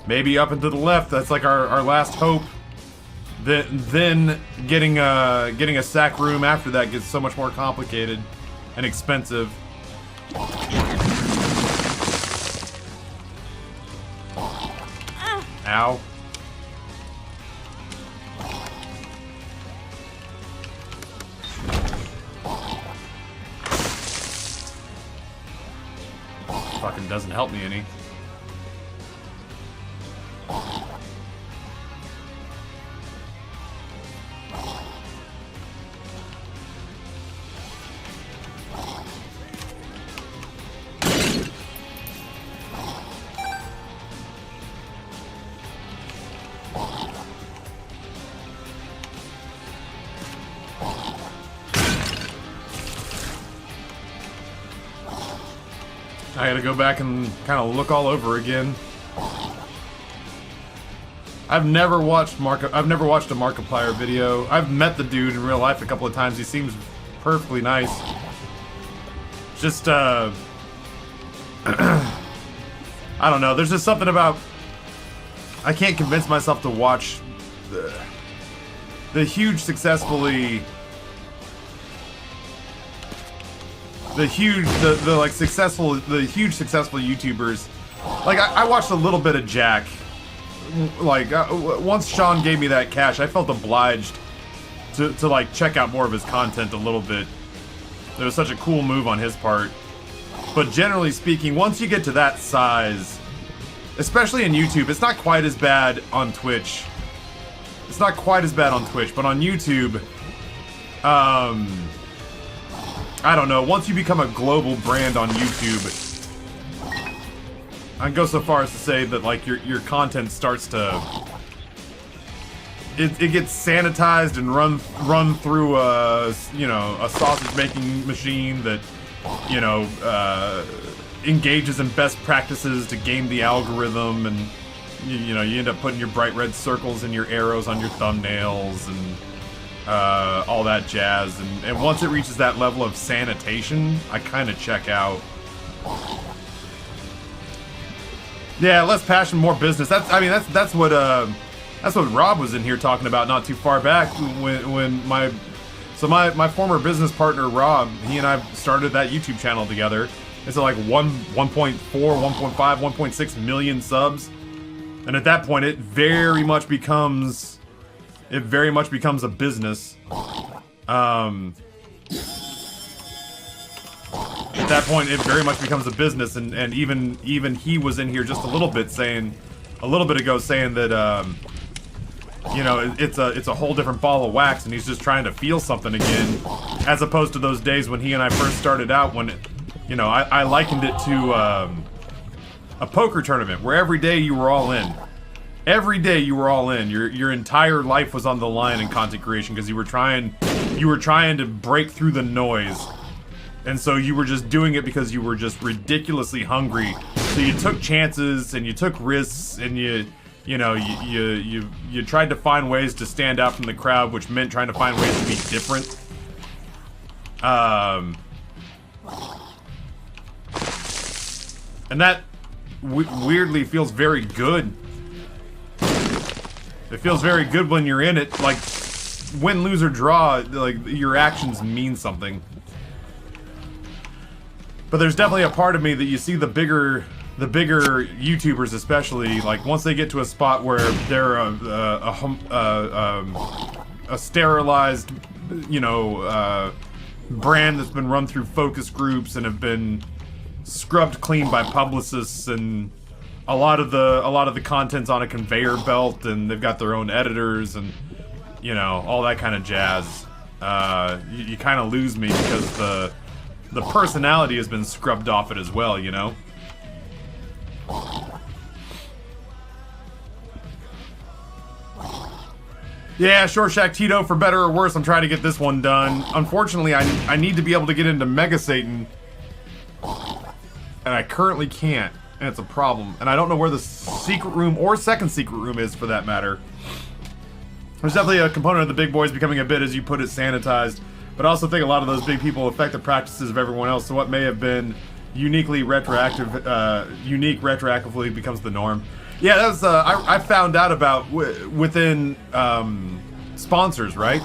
Maybe up and to the left. That's like our last hope. Then getting a sack room after that gets so much more complicated and expensive. Ow. Fucking doesn't help me any. I gotta go back and kind of look all over again. I've never watched a Markiplier video. I've met the dude in real life a couple of times. He seems perfectly nice. Just I don't know. There's just something about I can't convince myself to watch the huge successful YouTubers. Like I watched a little bit of Jack. Like once Sean gave me that cash, I felt obliged to like check out more of his content a little bit. It was such a cool move on his part. But generally speaking, once you get to that size, especially in YouTube, it's not quite as bad on Twitch. It's not quite as bad on Twitch, but on YouTube, I don't know. Once you become a global brand on YouTube, I'd go so far as to say that like your content starts to it gets sanitized and run through a sausage making machine that engages in best practices to game the algorithm, and you end up putting your bright red circles and your arrows on your thumbnails and all that jazz, and once it reaches that level of sanitation, I kind of check out. Yeah, less passion, more business. That's what Rob was in here talking about not too far back when my former business partner Rob, he and I started that YouTube channel together. It's like 1.4, 1.5, 1.6 million subs, and at that point, it very much becomes a business. At that point, it very much becomes a business, and even he was in here just a little bit ago saying that it's a whole different ball of wax, and he's just trying to feel something again, as opposed to those days when he and I first started out, when I likened it to a poker tournament where every day you were all in. Every day you were all in. Your entire life was on the line in content creation because you were trying to break through the noise. And so you were just doing it because you were just ridiculously hungry. So you took chances and you took risks, and you tried to find ways to stand out from the crowd, which meant trying to find ways to be different. And that weirdly feels very good. It feels very good when you're in it. Like, win, lose, or draw, like, your actions mean something. But there's definitely a part of me that you see the bigger YouTubers, especially, like, once they get to a spot where they're a sterilized, brand that's been run through focus groups and have been scrubbed clean by publicists, and a lot of the content's on a conveyor belt, and they've got their own editors, and all that kind of jazz. You kind of lose me because the personality has been scrubbed off it as well, Yeah, Short Shack Tito, for better or worse, I'm trying to get this one done. Unfortunately, I need to be able to get into Mega Satan, and I currently can't, and it's a problem. And I don't know where the secret room, or second secret room, is, for that matter. There's definitely a component of the big boys becoming a bit, as you put it, sanitized. But I also think a lot of those big people affect the practices of everyone else, so what may have been unique retroactively becomes the norm. Yeah, that was, I found out about within sponsors, right?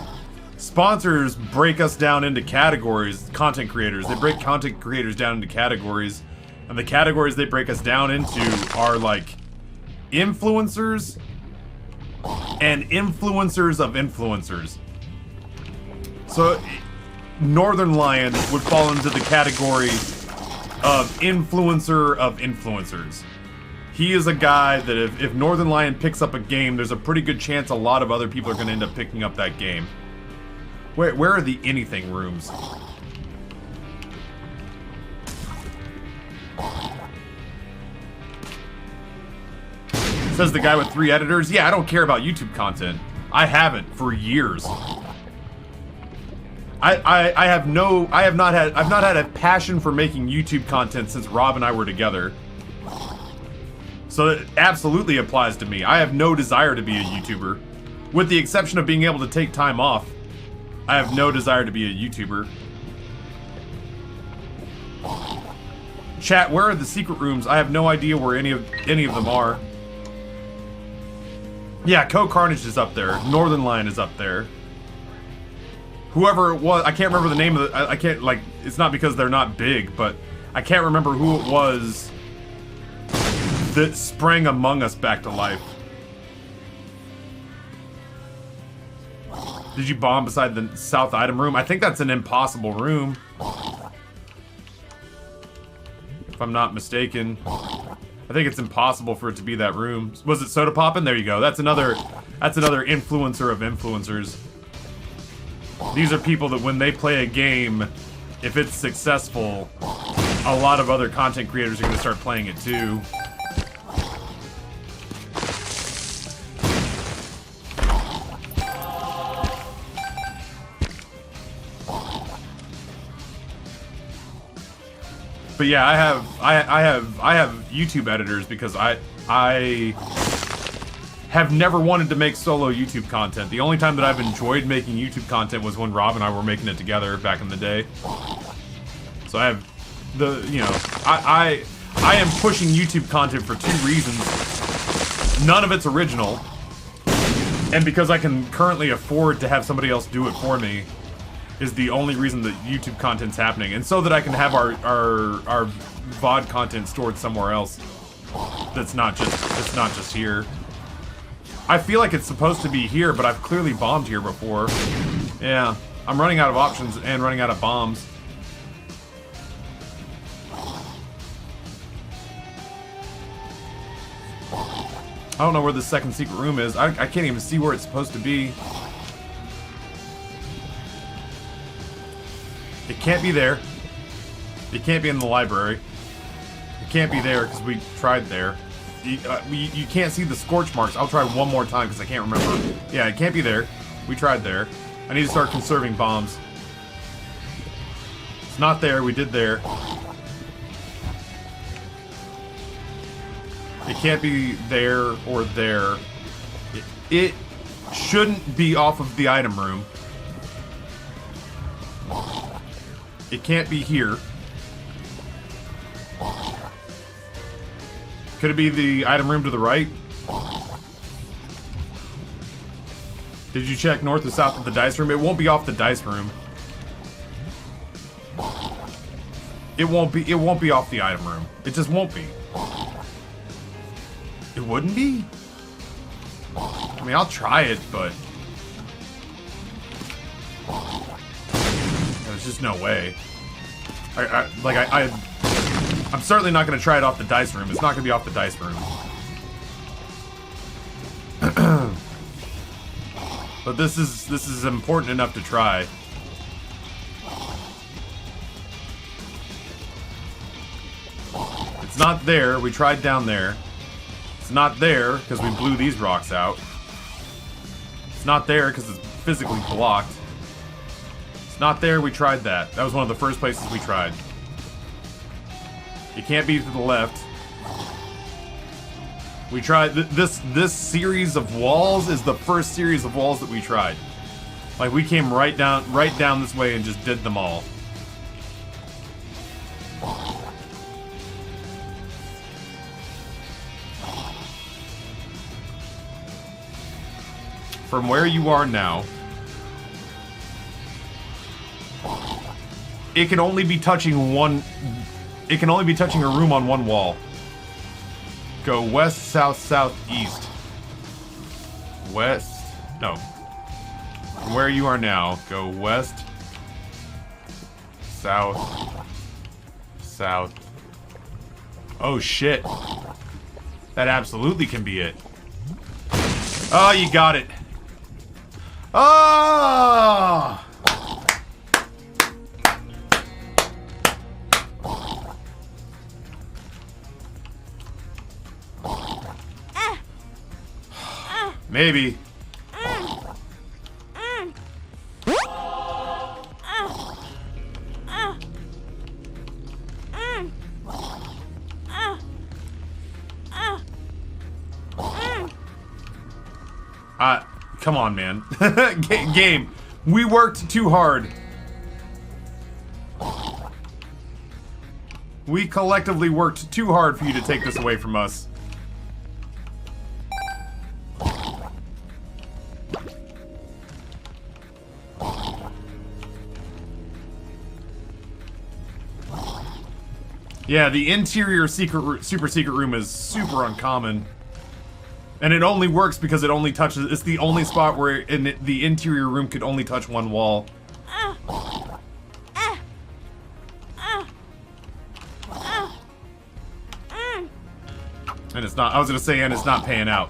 Sponsors break us down into categories, content creators. They break content creators down into categories, and the categories they break us down into are like influencers and influencers of influencers. So, Northern Lion would fall into the category of influencer of influencers. He is a guy that if Northern Lion picks up a game, there's a pretty good chance a lot of other people are going to end up picking up that game. Where are the anything rooms? Says the guy with 3 editors. Yeah, I don't care about YouTube content. I haven't for years. I've not had a passion for making YouTube content since Rob and I were together. So it absolutely applies to me. I have no desire to be a YouTuber. With the exception of being able to take time off, I have no desire to be a YouTuber. Chat, where are the secret rooms? I have no idea where any of them are. Yeah, Co-Carnage is up there. Northern Lion is up there. Whoever it was, I can't remember the name of it. I can't, like, it's not because they're not big, but I can't remember who it was that sprang Among Us back to life. Did you bomb beside the south item room? I think that's an impossible room. If I'm not mistaken. I think it's impossible for it to be that room. Was it Soda Poppin'? There you go. That's another influencer of influencers. These are people that when they play a game, if it's successful, a lot of other content creators are going to start playing it too. But yeah, I have YouTube editors because I have never wanted to make solo YouTube content. The only time that I've enjoyed making YouTube content was when Rob and I were making it together back in the day. So I have I am pushing YouTube content for 2 reasons. None of it's original, and because I can currently afford to have somebody else do it for me is the only reason that YouTube content's happening, and so that I can have our VOD content stored somewhere else. That's not just here. I feel like it's supposed to be here, but I've clearly bombed here before. Yeah, I'm running out of options and running out of bombs. I don't know where the second secret room is. I can't even see where it's supposed to be. It can't be there. It can't be in the library. It can't be there because we tried there. You can't see the scorch marks. I'll try one more time because I can't remember. Yeah, it can't be there. We tried there. I need to start conserving bombs. It's not there. We did there. It can't be there or there. It shouldn't be off of the item room. It can't be here. Could it be the item room to the right? Did you check north or south of the dice room? It won't be off the dice room. It won't be off the item room. It just won't be. It wouldn't be? I mean, I'll try it, but there's just no way. I'm certainly not going to try it off the dice room. It's not going to be off the dice room. But this is important enough to try. It's not there. We tried down there. It's not there because we blew these rocks out. It's not there because it's physically blocked. It's not there. We tried that. That was one of the first places we tried. It can't be to the left. We tried this series of walls is the first series of walls that we tried. Like we came right down this way and just did them all. From where you are now, it can only be touching one. It can only be touching a room on one wall. Go west, south, south, east. West. No. From where you are now, go west, south, south. Oh shit. That absolutely can be it. Oh, you got it. Oh! Maybe. Come on, man. Game, we worked too hard. We collectively worked too hard for you to take this away from us. Yeah, the interior super secret room is super uncommon. And it only works because it only touches, it's the only spot where the interior room could only touch one wall. And it's not, I was gonna say, and it's not paying out.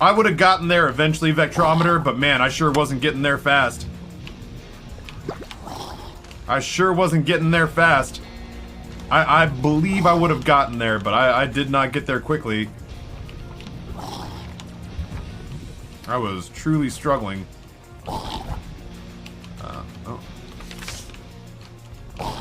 I would have gotten there eventually, Vectrometer, but man, I sure wasn't getting there fast. I sure wasn't getting there fast. I believe I would have gotten there, but I did not get there quickly. I was truly struggling. Oh. Fuck.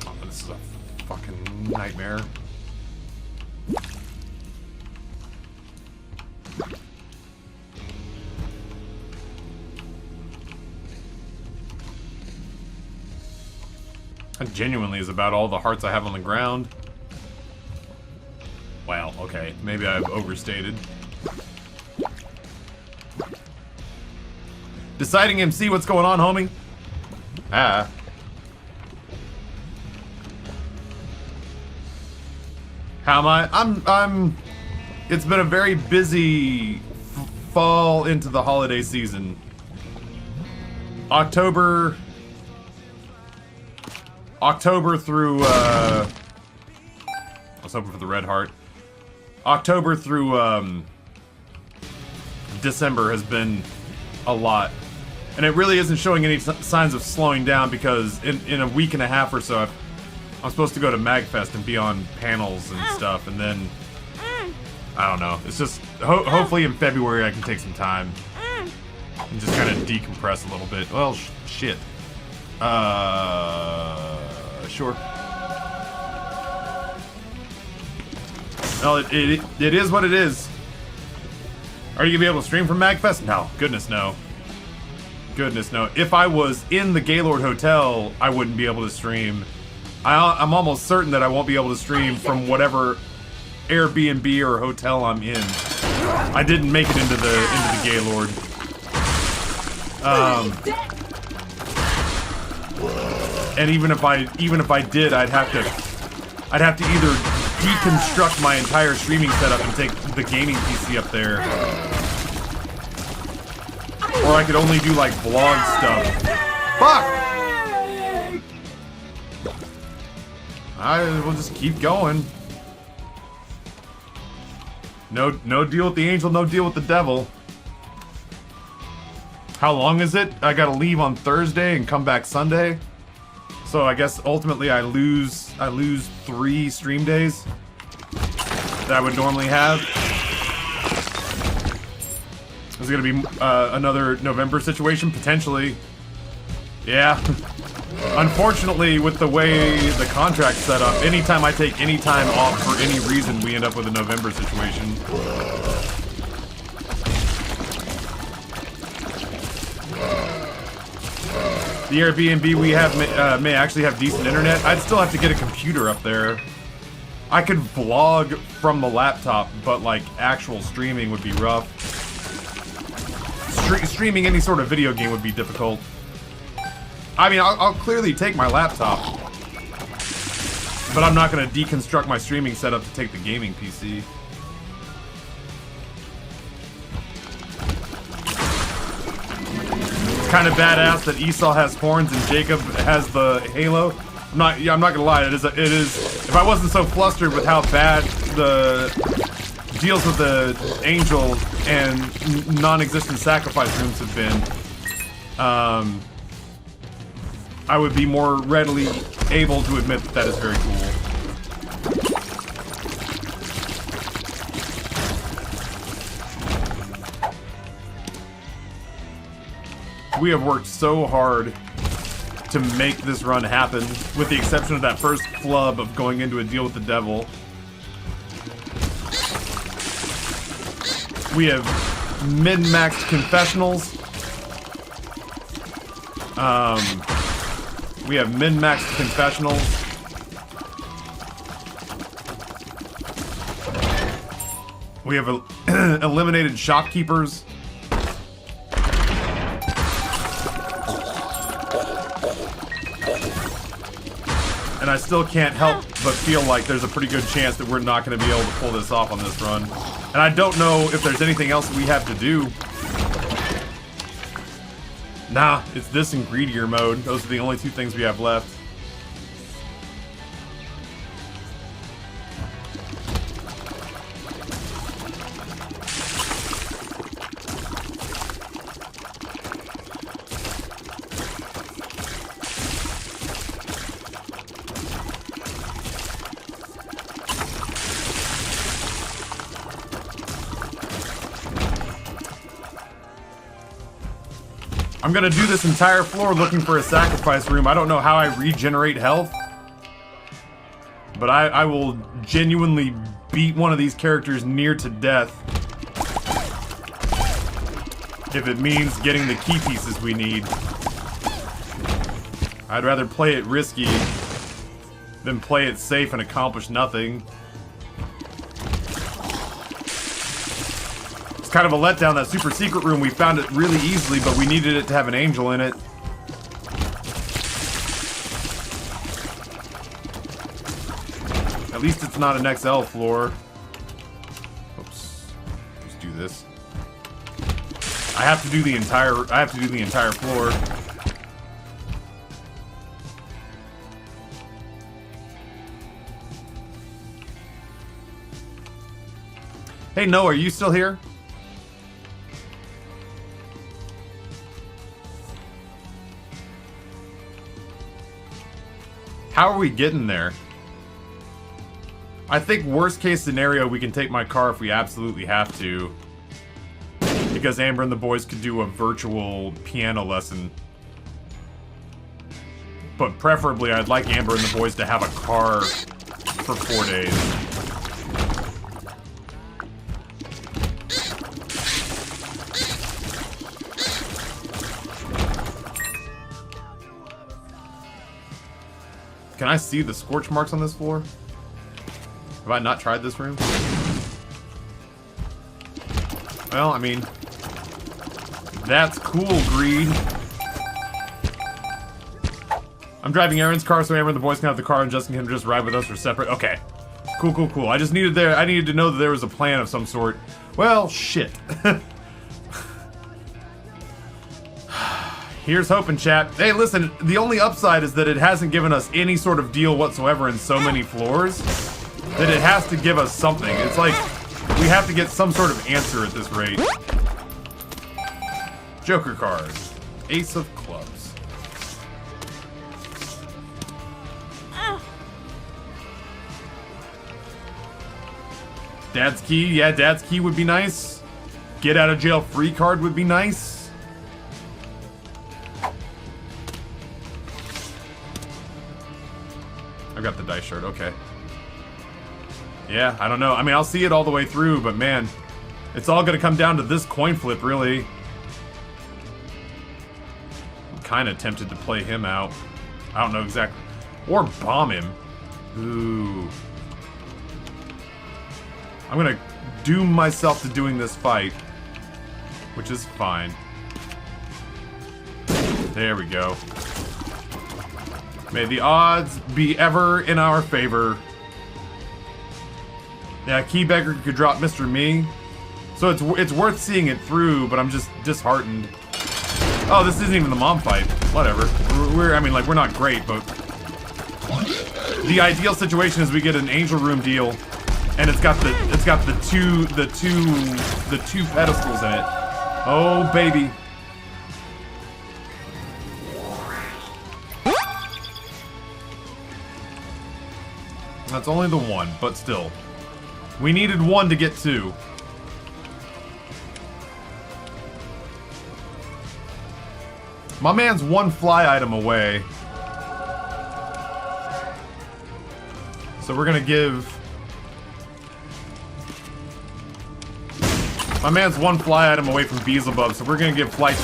Oh, this is a fucking nightmare. That genuinely is about all the hearts I have on the ground. Well, okay, maybe I've overstated. Deciding MC, what's going on, homie? Ah. How am I? I'm. It's been a very busy fall into the holiday season. October through, I was hoping for the red heart. October through, December has been a lot. And it really isn't showing any signs of slowing down because in a week and a half or so, I'm supposed to go to MagFest and be on panels and stuff, and then, I don't know. It's just, hopefully in February I can take some time and just kind of decompress a little bit. Well, shit. Sure. Well, it is what it is. Are you gonna be able to stream from MagFest? No. Goodness, no. Goodness, no. If I was in the Gaylord Hotel, I wouldn't be able to stream. I'm almost certain that I won't be able to stream from whatever Airbnb or hotel I'm in. I didn't make it into the Gaylord. And even if I did, I'd have to either deconstruct my entire streaming setup and take the gaming PC up there, or I could only do like vlog stuff. Fuck! I will just keep going. No deal with the angel, no deal with the devil. How long is it? I gotta leave on Thursday and come back Sunday. So I guess ultimately I lose 3 stream days that I would normally have. Is it gonna be another November situation? Potentially. Yeah. Unfortunately, with the way the contract's set up, anytime I take any time off for any reason, we end up with a November situation. The Airbnb we have may actually have decent internet. I'd still have to get a computer up there. I could vlog from the laptop, but like actual streaming would be rough. Streaming any sort of video game would be difficult. I mean, I'll clearly take my laptop, but I'm not going to deconstruct my streaming setup to take the gaming PC. It's kind of badass that Esau has horns and Jacob has the halo. I'm not gonna lie. It is. If I wasn't so flustered with how bad the deals with the angel and non-existent sacrifice rooms have been, I would be more readily able to admit that that is very cool. We have worked so hard to make this run happen, with the exception of that first flub of going into a deal with the devil. We have min-maxed confessionals. We have min-maxed confessionals. We have eliminated shopkeepers. And I still can't help but feel like there's a pretty good chance that we're not going to be able to pull this off on this run. And I don't know if there's anything else we have to do. Nah, it's this and greedier mode. Those are the only two things we have left. I'm gonna do this entire floor looking for a sacrifice room. I don't know how I regenerate health, but I will genuinely beat one of these characters near to death if it means getting the key pieces we need. I'd rather play it risky than play it safe and accomplish nothing. Kind of a letdown, that super secret room. We found it really easily, but we needed it to have an angel in it. At least it's not an XL floor. Oops. Let's do this. I have to do the entire floor. Hey Noah, are you still here? How are we getting there? I think worst case scenario, we can take my car if we absolutely have to. Because Amber and the boys could do a virtual piano lesson. But preferably, I'd like Amber and the boys to have a car for 4 days. Can I see the scorch marks on this floor? Have I not tried this room? Well, I mean, that's cool, Greed. I'm driving Aaron's car so Amber and the boys can have the car and Justin can just ride with us or separate. Okay. Cool, cool, cool. I needed to know that there was a plan of some sort. Well, shit. Here's hoping, chat. Hey, listen, the only upside is that it hasn't given us any sort of deal whatsoever in so many floors that it has to give us something. It's like we have to get some sort of answer at this rate. Joker card. Ace of clubs. Dad's key. Yeah, Dad's key would be nice. Get out of jail free card would be nice. I got the dice shard, okay. Yeah, I don't know. I mean, I'll see it all the way through, but man, it's all gonna come down to this coin flip, really. I'm kinda tempted to play him out. I don't know exactly. Or bomb him. Ooh. I'm gonna doom myself to doing this fight, which is fine. There we go. May the odds be ever in our favor. Yeah, Keybeggar could drop Mr. Me. So it's worth seeing it through, but I'm just disheartened. Oh, this isn't even the mom fight. Whatever. I mean, like, we're not great, but the ideal situation is we get an angel room deal And it's got the two pedestals in it. Oh baby. That's only the one, but still. We needed one to get two. My man's one fly item away. So we're gonna give... My man's one fly item away from Beelzebub, so we're gonna give flight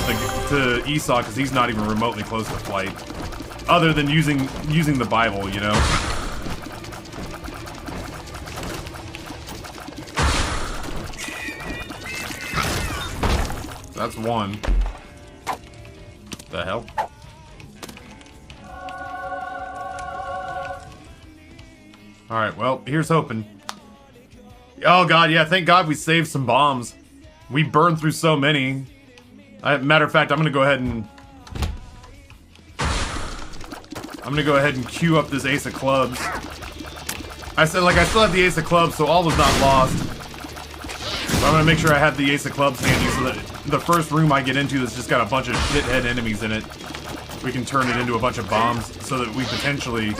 to Esau because he's not even remotely close to flight. Other than using the Bible, you know? That's one. The hell? Alright, well, here's hoping. Oh god, yeah, thank god we saved some bombs. We burned through so many. Matter of fact, I'm gonna go ahead and queue up this ace of clubs. I still have the ace of clubs, so all was not lost. So I'm gonna make sure I have the ace of clubs handy so that the first room I get into that's just got a bunch of shithead enemies in it, we can turn it into a bunch of bombs so that we potentially,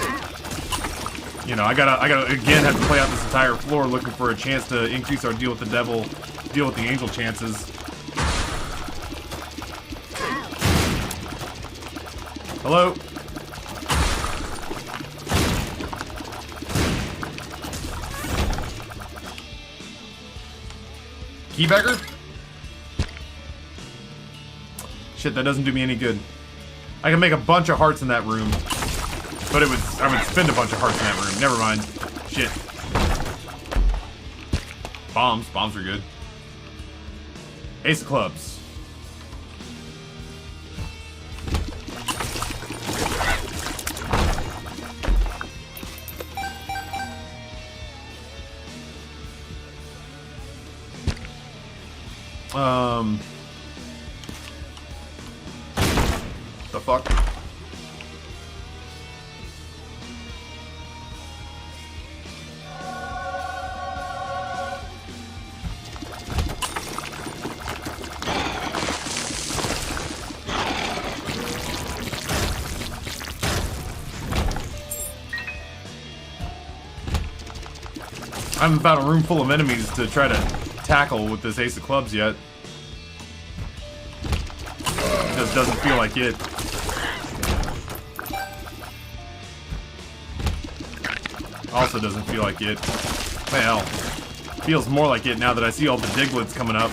you know, I gotta again have to play out this entire floor looking for a chance to increase our deal with the devil, deal with the angel chances. Hello? Keybagger? Shit, that doesn't do me any good. I can make a bunch of hearts in that room. But I would spend a bunch of hearts in that room. Never mind. Shit. Bombs. Bombs are good. Ace of clubs. The fuck? I haven't found a room full of enemies to try to tackle with this ace of clubs yet. It just doesn't feel like it. Also doesn't feel like it. Well, feels more like it now that I see all the Diglets coming up.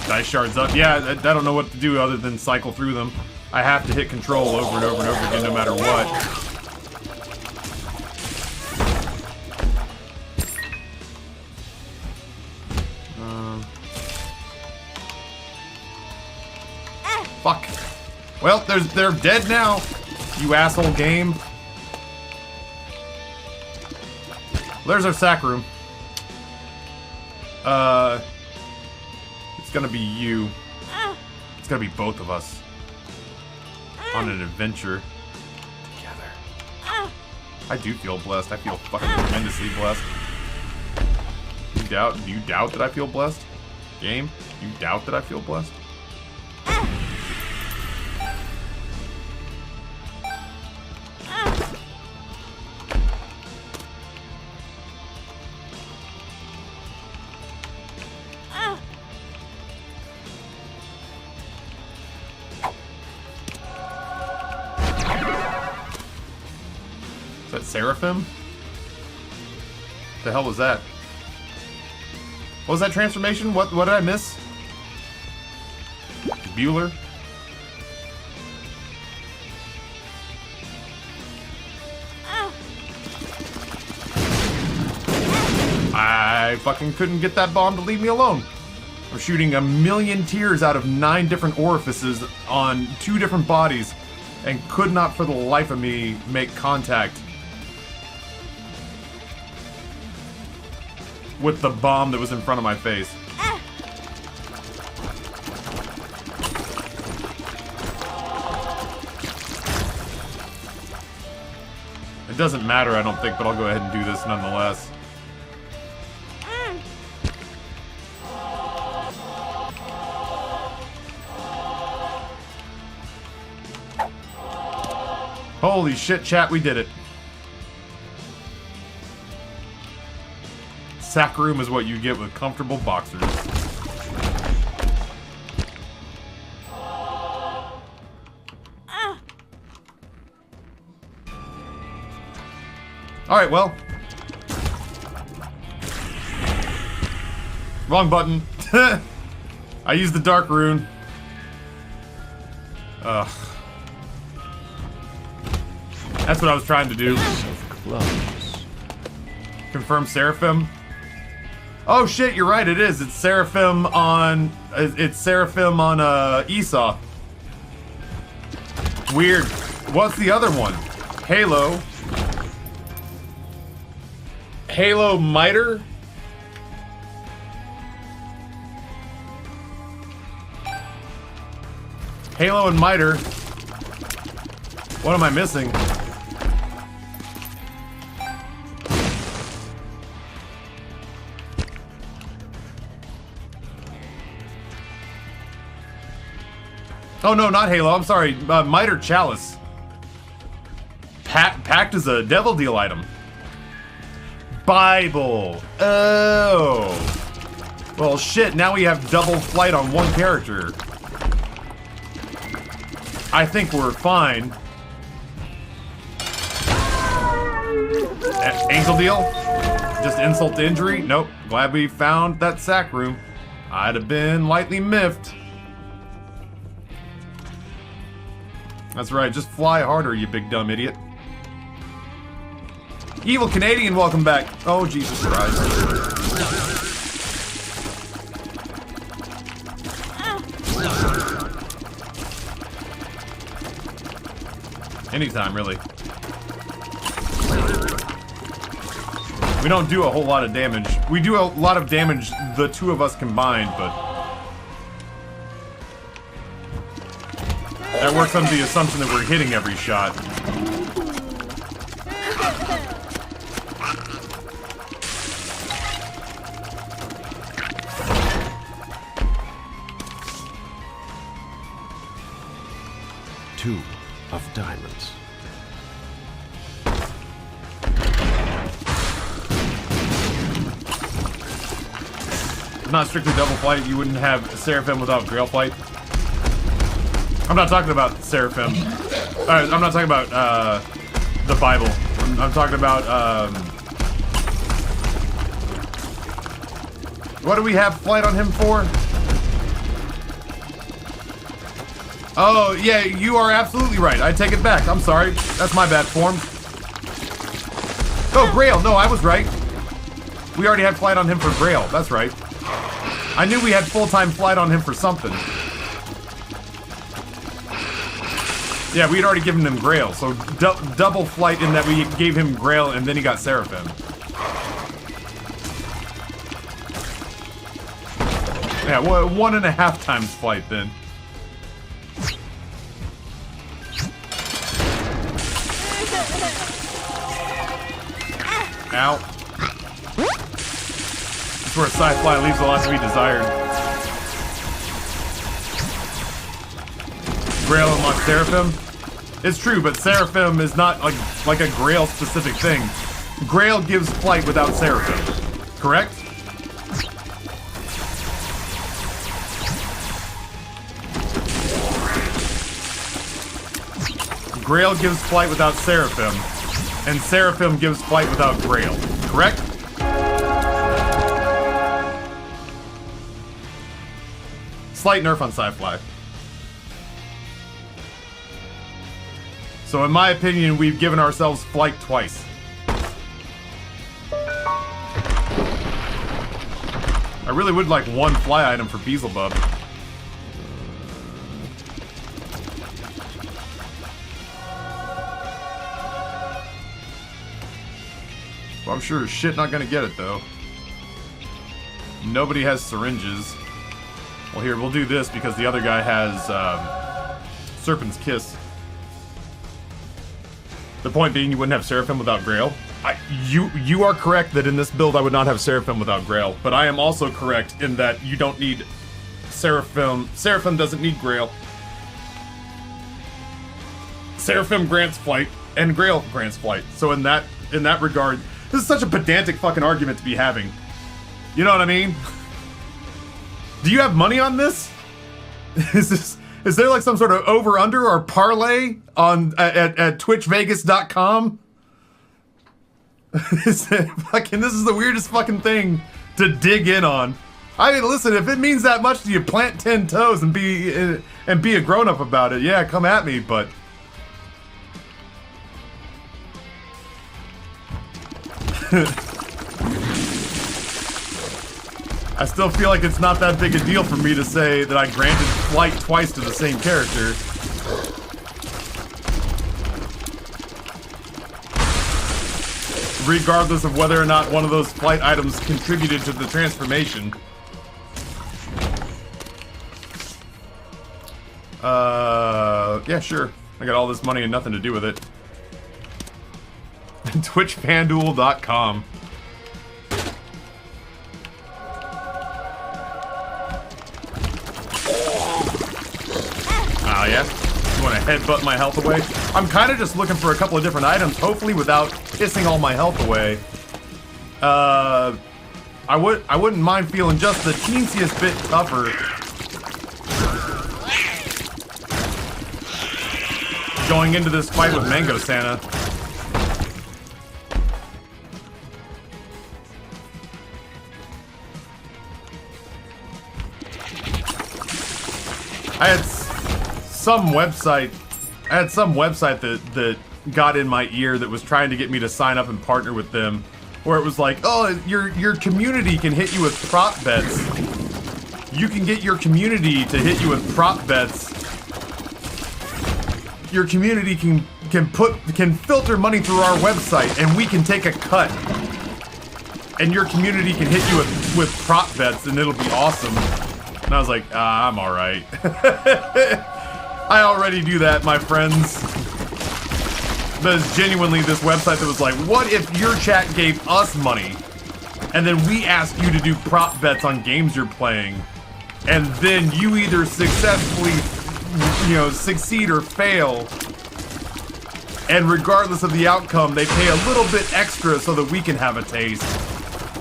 Dice shards up. Yeah, I don't know what to do other than cycle through them. I have to hit control over and over and over again no matter what. Fuck. Well, they're dead now, you asshole game. There's our sack room. It's gonna be you. It's gonna be both of us. On an adventure. Together. I do feel blessed. I feel fucking tremendously blessed. Do you doubt that I feel blessed? Game? You doubt that I feel blessed? Seraphim? The hell was that? What was that transformation? What did I miss? Bueller? I fucking couldn't get that bomb to leave me alone. I'm shooting 1,000,000 tears out of 9 different orifices on 2 different bodies and could not for the life of me make contact with the bomb that was in front of my face. It doesn't matter, I don't think, but I'll go ahead and do this nonetheless. Holy shit, chat, we did it. Sack room is what you get with comfortable boxers. Alright, well. Wrong button. I used the dark rune. Ugh. That's what I was trying to do. Close. Confirm Seraphim. Oh shit, you're right, it is. It's Seraphim on... It's Seraphim on, Esau. Weird. What's the other one? Halo. Halo Miter? Halo and Miter. What am I missing? Oh no, not Halo. I'm sorry. Miter Chalice. Pact is a devil deal item. Bible. Oh. Well, shit. Now we have double flight on one character. I think we're fine. Angel deal? Just insult to injury? Nope. Glad we found that sack room. I'd have been lightly miffed. That's right, just fly harder, you big dumb idiot. Evil Canadian, welcome back. Oh, Jesus Christ. Anytime, really. We don't do a whole lot of damage. We do a lot of damage, the two of us combined, but... that works under the assumption that we're hitting every shot. Two of diamonds. If not strictly double flight, you wouldn't have Seraphim without Grail flight. I'm not talking about Seraphim. I'm not talking about the Bible. I'm talking about what do we have flight on him for? Oh yeah, you are absolutely right. I take it back. I'm sorry. That's my bad form. Oh, Grail. No, I was right. We already had flight on him for Grail. That's right. I knew we had full-time flight on him for something. Yeah, we'd already given him Grail, so double flight in that we gave him Grail and then he got Seraphim. Yeah, well, 1.5 times flight then. Ow. That's where sci-fi leaves a lot to be desired. Grail unlocks Seraphim? It's true, but Seraphim is not like a Grail specific thing. Grail gives flight without Seraphim, correct? Grail gives flight without Seraphim, and Seraphim gives flight without Grail, correct? Slight nerf on sci-fi. So in my opinion, we've given ourselves flight twice. I really would like one fly item for Beelzebub. Well, I'm sure as shit not gonna get it though. Nobody has syringes. Well, here, we'll do this because the other guy has Serpent's Kiss. The point being, you wouldn't have Seraphim without Grail. You are correct that in this build I would not have Seraphim without Grail, but I am also correct in that you don't need Seraphim. Seraphim doesn't need Grail. Seraphim grants flight, and Grail grants flight. So in that regard, this is such a pedantic fucking argument to be having. You know what I mean? Do you have money on this? Is there like some sort of over-under or parlay on at twitchvegas.com? This is the weirdest fucking thing to dig in on. I mean, listen, if it means that much to you, plant 10 toes and be a grown-up about it. Yeah, come at me, but I still feel like it's not that big a deal for me to say that I granted flight twice to the same character. Regardless of whether or not one of those flight items contributed to the transformation. Yeah, sure. I got all this money and nothing to do with it. TwitchFanDuel.com. Oh, yeah? You want to headbutt my health away? I'm kind of just looking for a couple of different items, hopefully without pissing all my health away. I wouldn't mind feeling just the teensiest bit tougher. Going into this fight with Mango Santa. I had some website that got in my ear that was trying to get me to sign up and partner with them, where it was like, oh, your community can hit you with prop bets. You can get your community to hit you with prop bets. Your community can filter money through our website, and we can take a cut. And your community can hit you with prop bets, and it'll be awesome. And I was like, I'm alright. I already do that, my friends. There's genuinely this website that was like, what if your chat gave us money, and then we ask you to do prop bets on games you're playing, and then you either successfully, succeed or fail, and regardless of the outcome, they pay a little bit extra so that we can have a taste.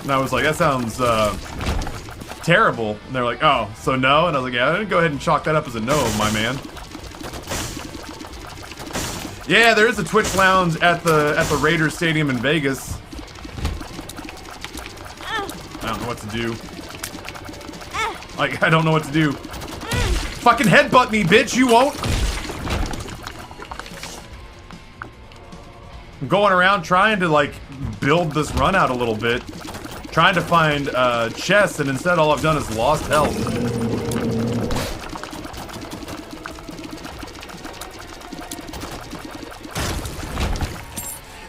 And I was like, that sounds, terrible. And they're like, oh, so no? And I was like, yeah, go ahead and chalk that up as a no, my man. Yeah, there is a Twitch lounge at the Raiders Stadium in Vegas. I don't know what to do. Like, I don't know what to do. Fucking headbutt me, bitch, you won't! I'm going around trying to, like, build this run out a little bit. Trying to find chests, and instead all I've done is lost health.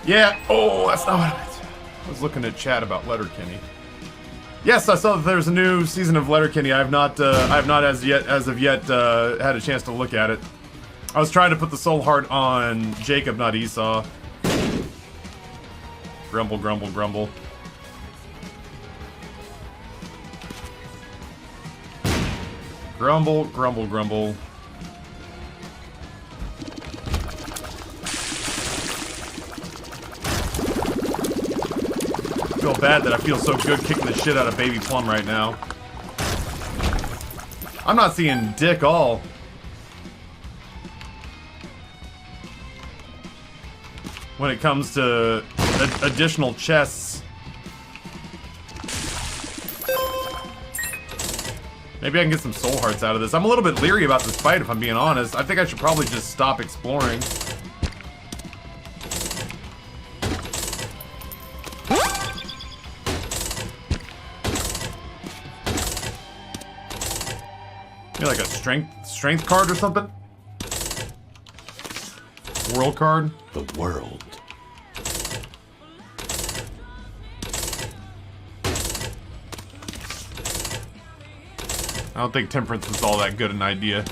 Yeah, oh, that's not what I meant. I was looking at chat about Letterkenny. Yes, I saw that there's a new season of Letterkenny. I have not as of yet had a chance to look at it. I was trying to put the soul heart on Jacob, not Esau. Grumble, grumble, grumble. Grumble, grumble, grumble. I feel bad that I feel so good kicking the shit out of Baby Plum right now. I'm not seeing dick all. When it comes to additional chests. Maybe I can get some soul hearts out of this. I'm a little bit leery about this fight, if I'm being honest. I think I should probably just stop exploring. Maybe like a strength card or something? World card? The world. I don't think temperance is all that good an idea.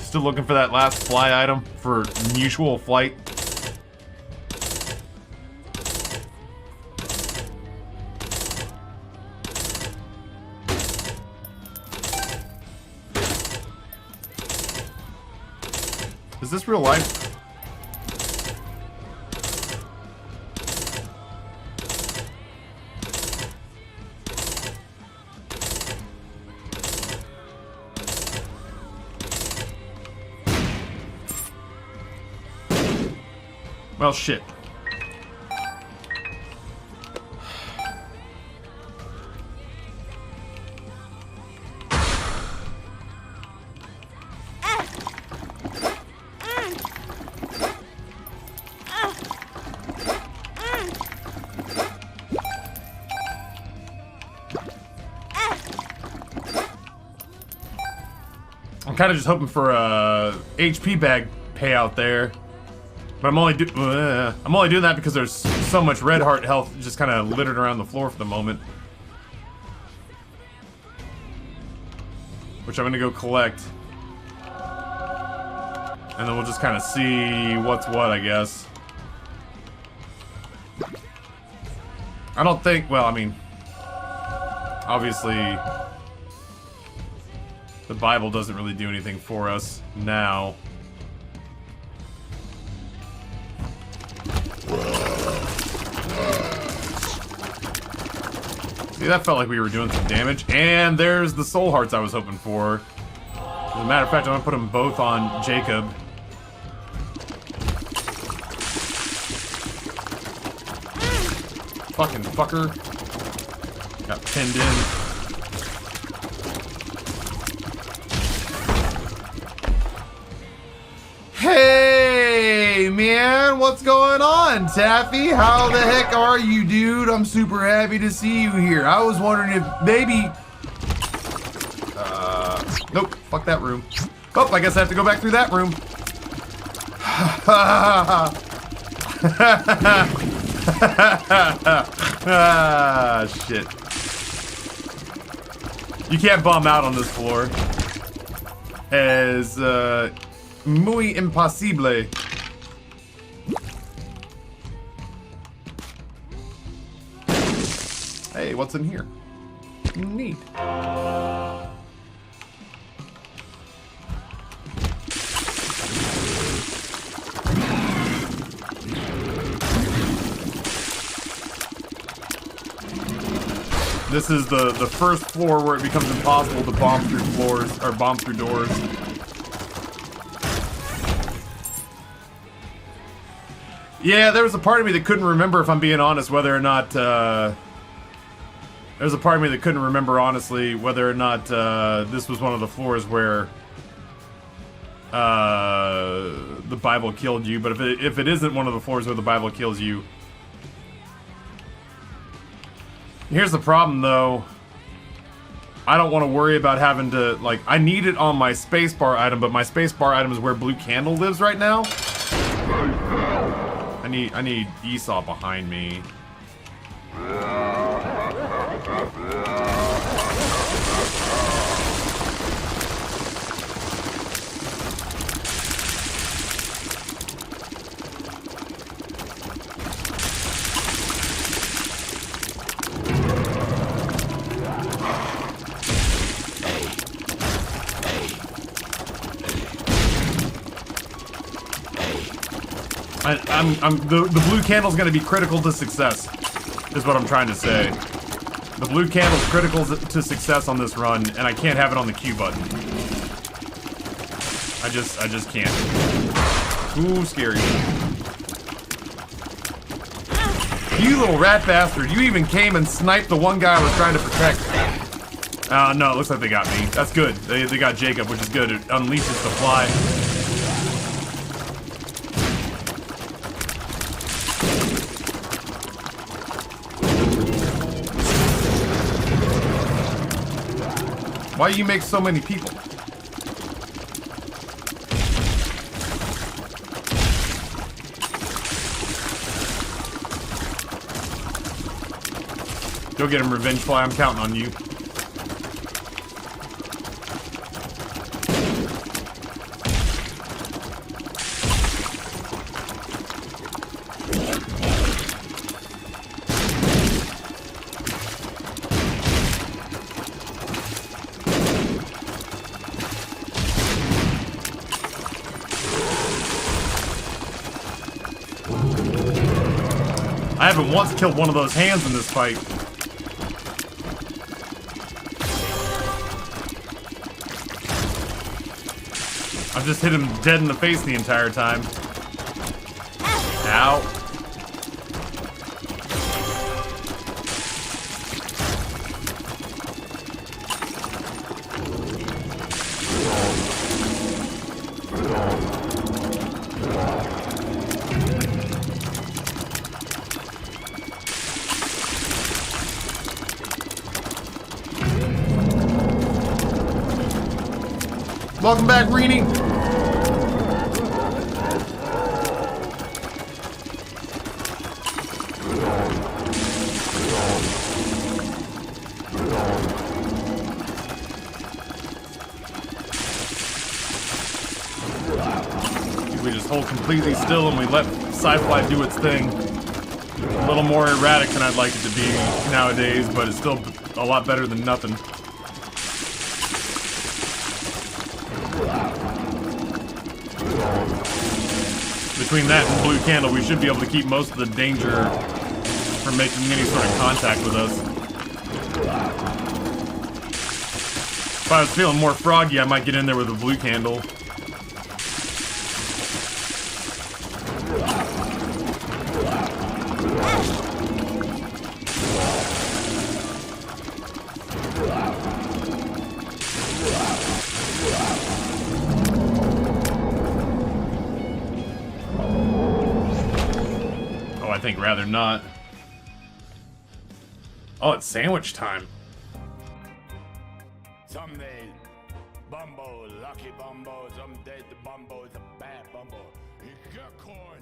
Still looking for that last fly item for mutual flight. Is this real life? Well, shit. I'm kind of just hoping for a HP bag payout there. But I'm only doing that because there's so much red heart health just kind of littered around the floor for the moment. Which I'm gonna go collect. And then we'll just kind of see what's what, I guess. I don't think, well, I mean, obviously, the Bible doesn't really do anything for us now. See, that felt like we were doing some damage. And there's the soul hearts I was hoping for. As a matter of fact, I'm gonna put them both on Jacob. Fucking fucker. Got pinned in. Hey, man, what's going on, Taffy? How the heck are you, dude? I'm super happy to see you here. I was wondering if maybe... Nope, fuck that room. Oh, I guess I have to go back through that room. Ah, shit. You can't bomb out on this floor. As, muy imposible. Hey, what's in here? Neat. This is the first floor where it becomes impossible to bomb through floors, or bomb through doors. Yeah, there was a part of me that couldn't remember, if I'm being honest, whether or not, there was a part of me that couldn't remember, honestly, whether or not, this was one of the floors where, the Bible killed you. But if it isn't one of the floors where the Bible kills you... Here's the problem, though. I don't want to worry about having to, like, I need it on my spacebar item, but my spacebar item is where Blue Candle lives right now. I need Esau behind me. The blue candle's gonna be critical to success, is what I'm trying to say. The blue candle's critical to success on this run, and I can't have it on the Q button. I just can't. Ooh, scary. You little rat bastard, you even came and sniped the one guy I was trying to protect. No, it looks like they got me. That's good. They got Jacob, which is good. It unleashes the fly. Why do you make so many people? Go get him, Revenge Fly. I'm counting on you. I haven't once killed one of those hands in this fight. I've just hit him dead in the face the entire time. Ow. Welcome back, Reenie. We just hold completely still and we let sci-fi do its thing. A little more erratic than I'd like it to be nowadays, but it's still a lot better than nothing. Between that and Blue Candle, we should be able to keep most of the danger from making any sort of contact with us. If I was feeling more froggy, I might get in there with a Blue Candle. I think rather not. Oh, it's sandwich time. Someday, Bumbo, lucky Bumbo, someday the Bumbo is a bad Bumbo. He got corn,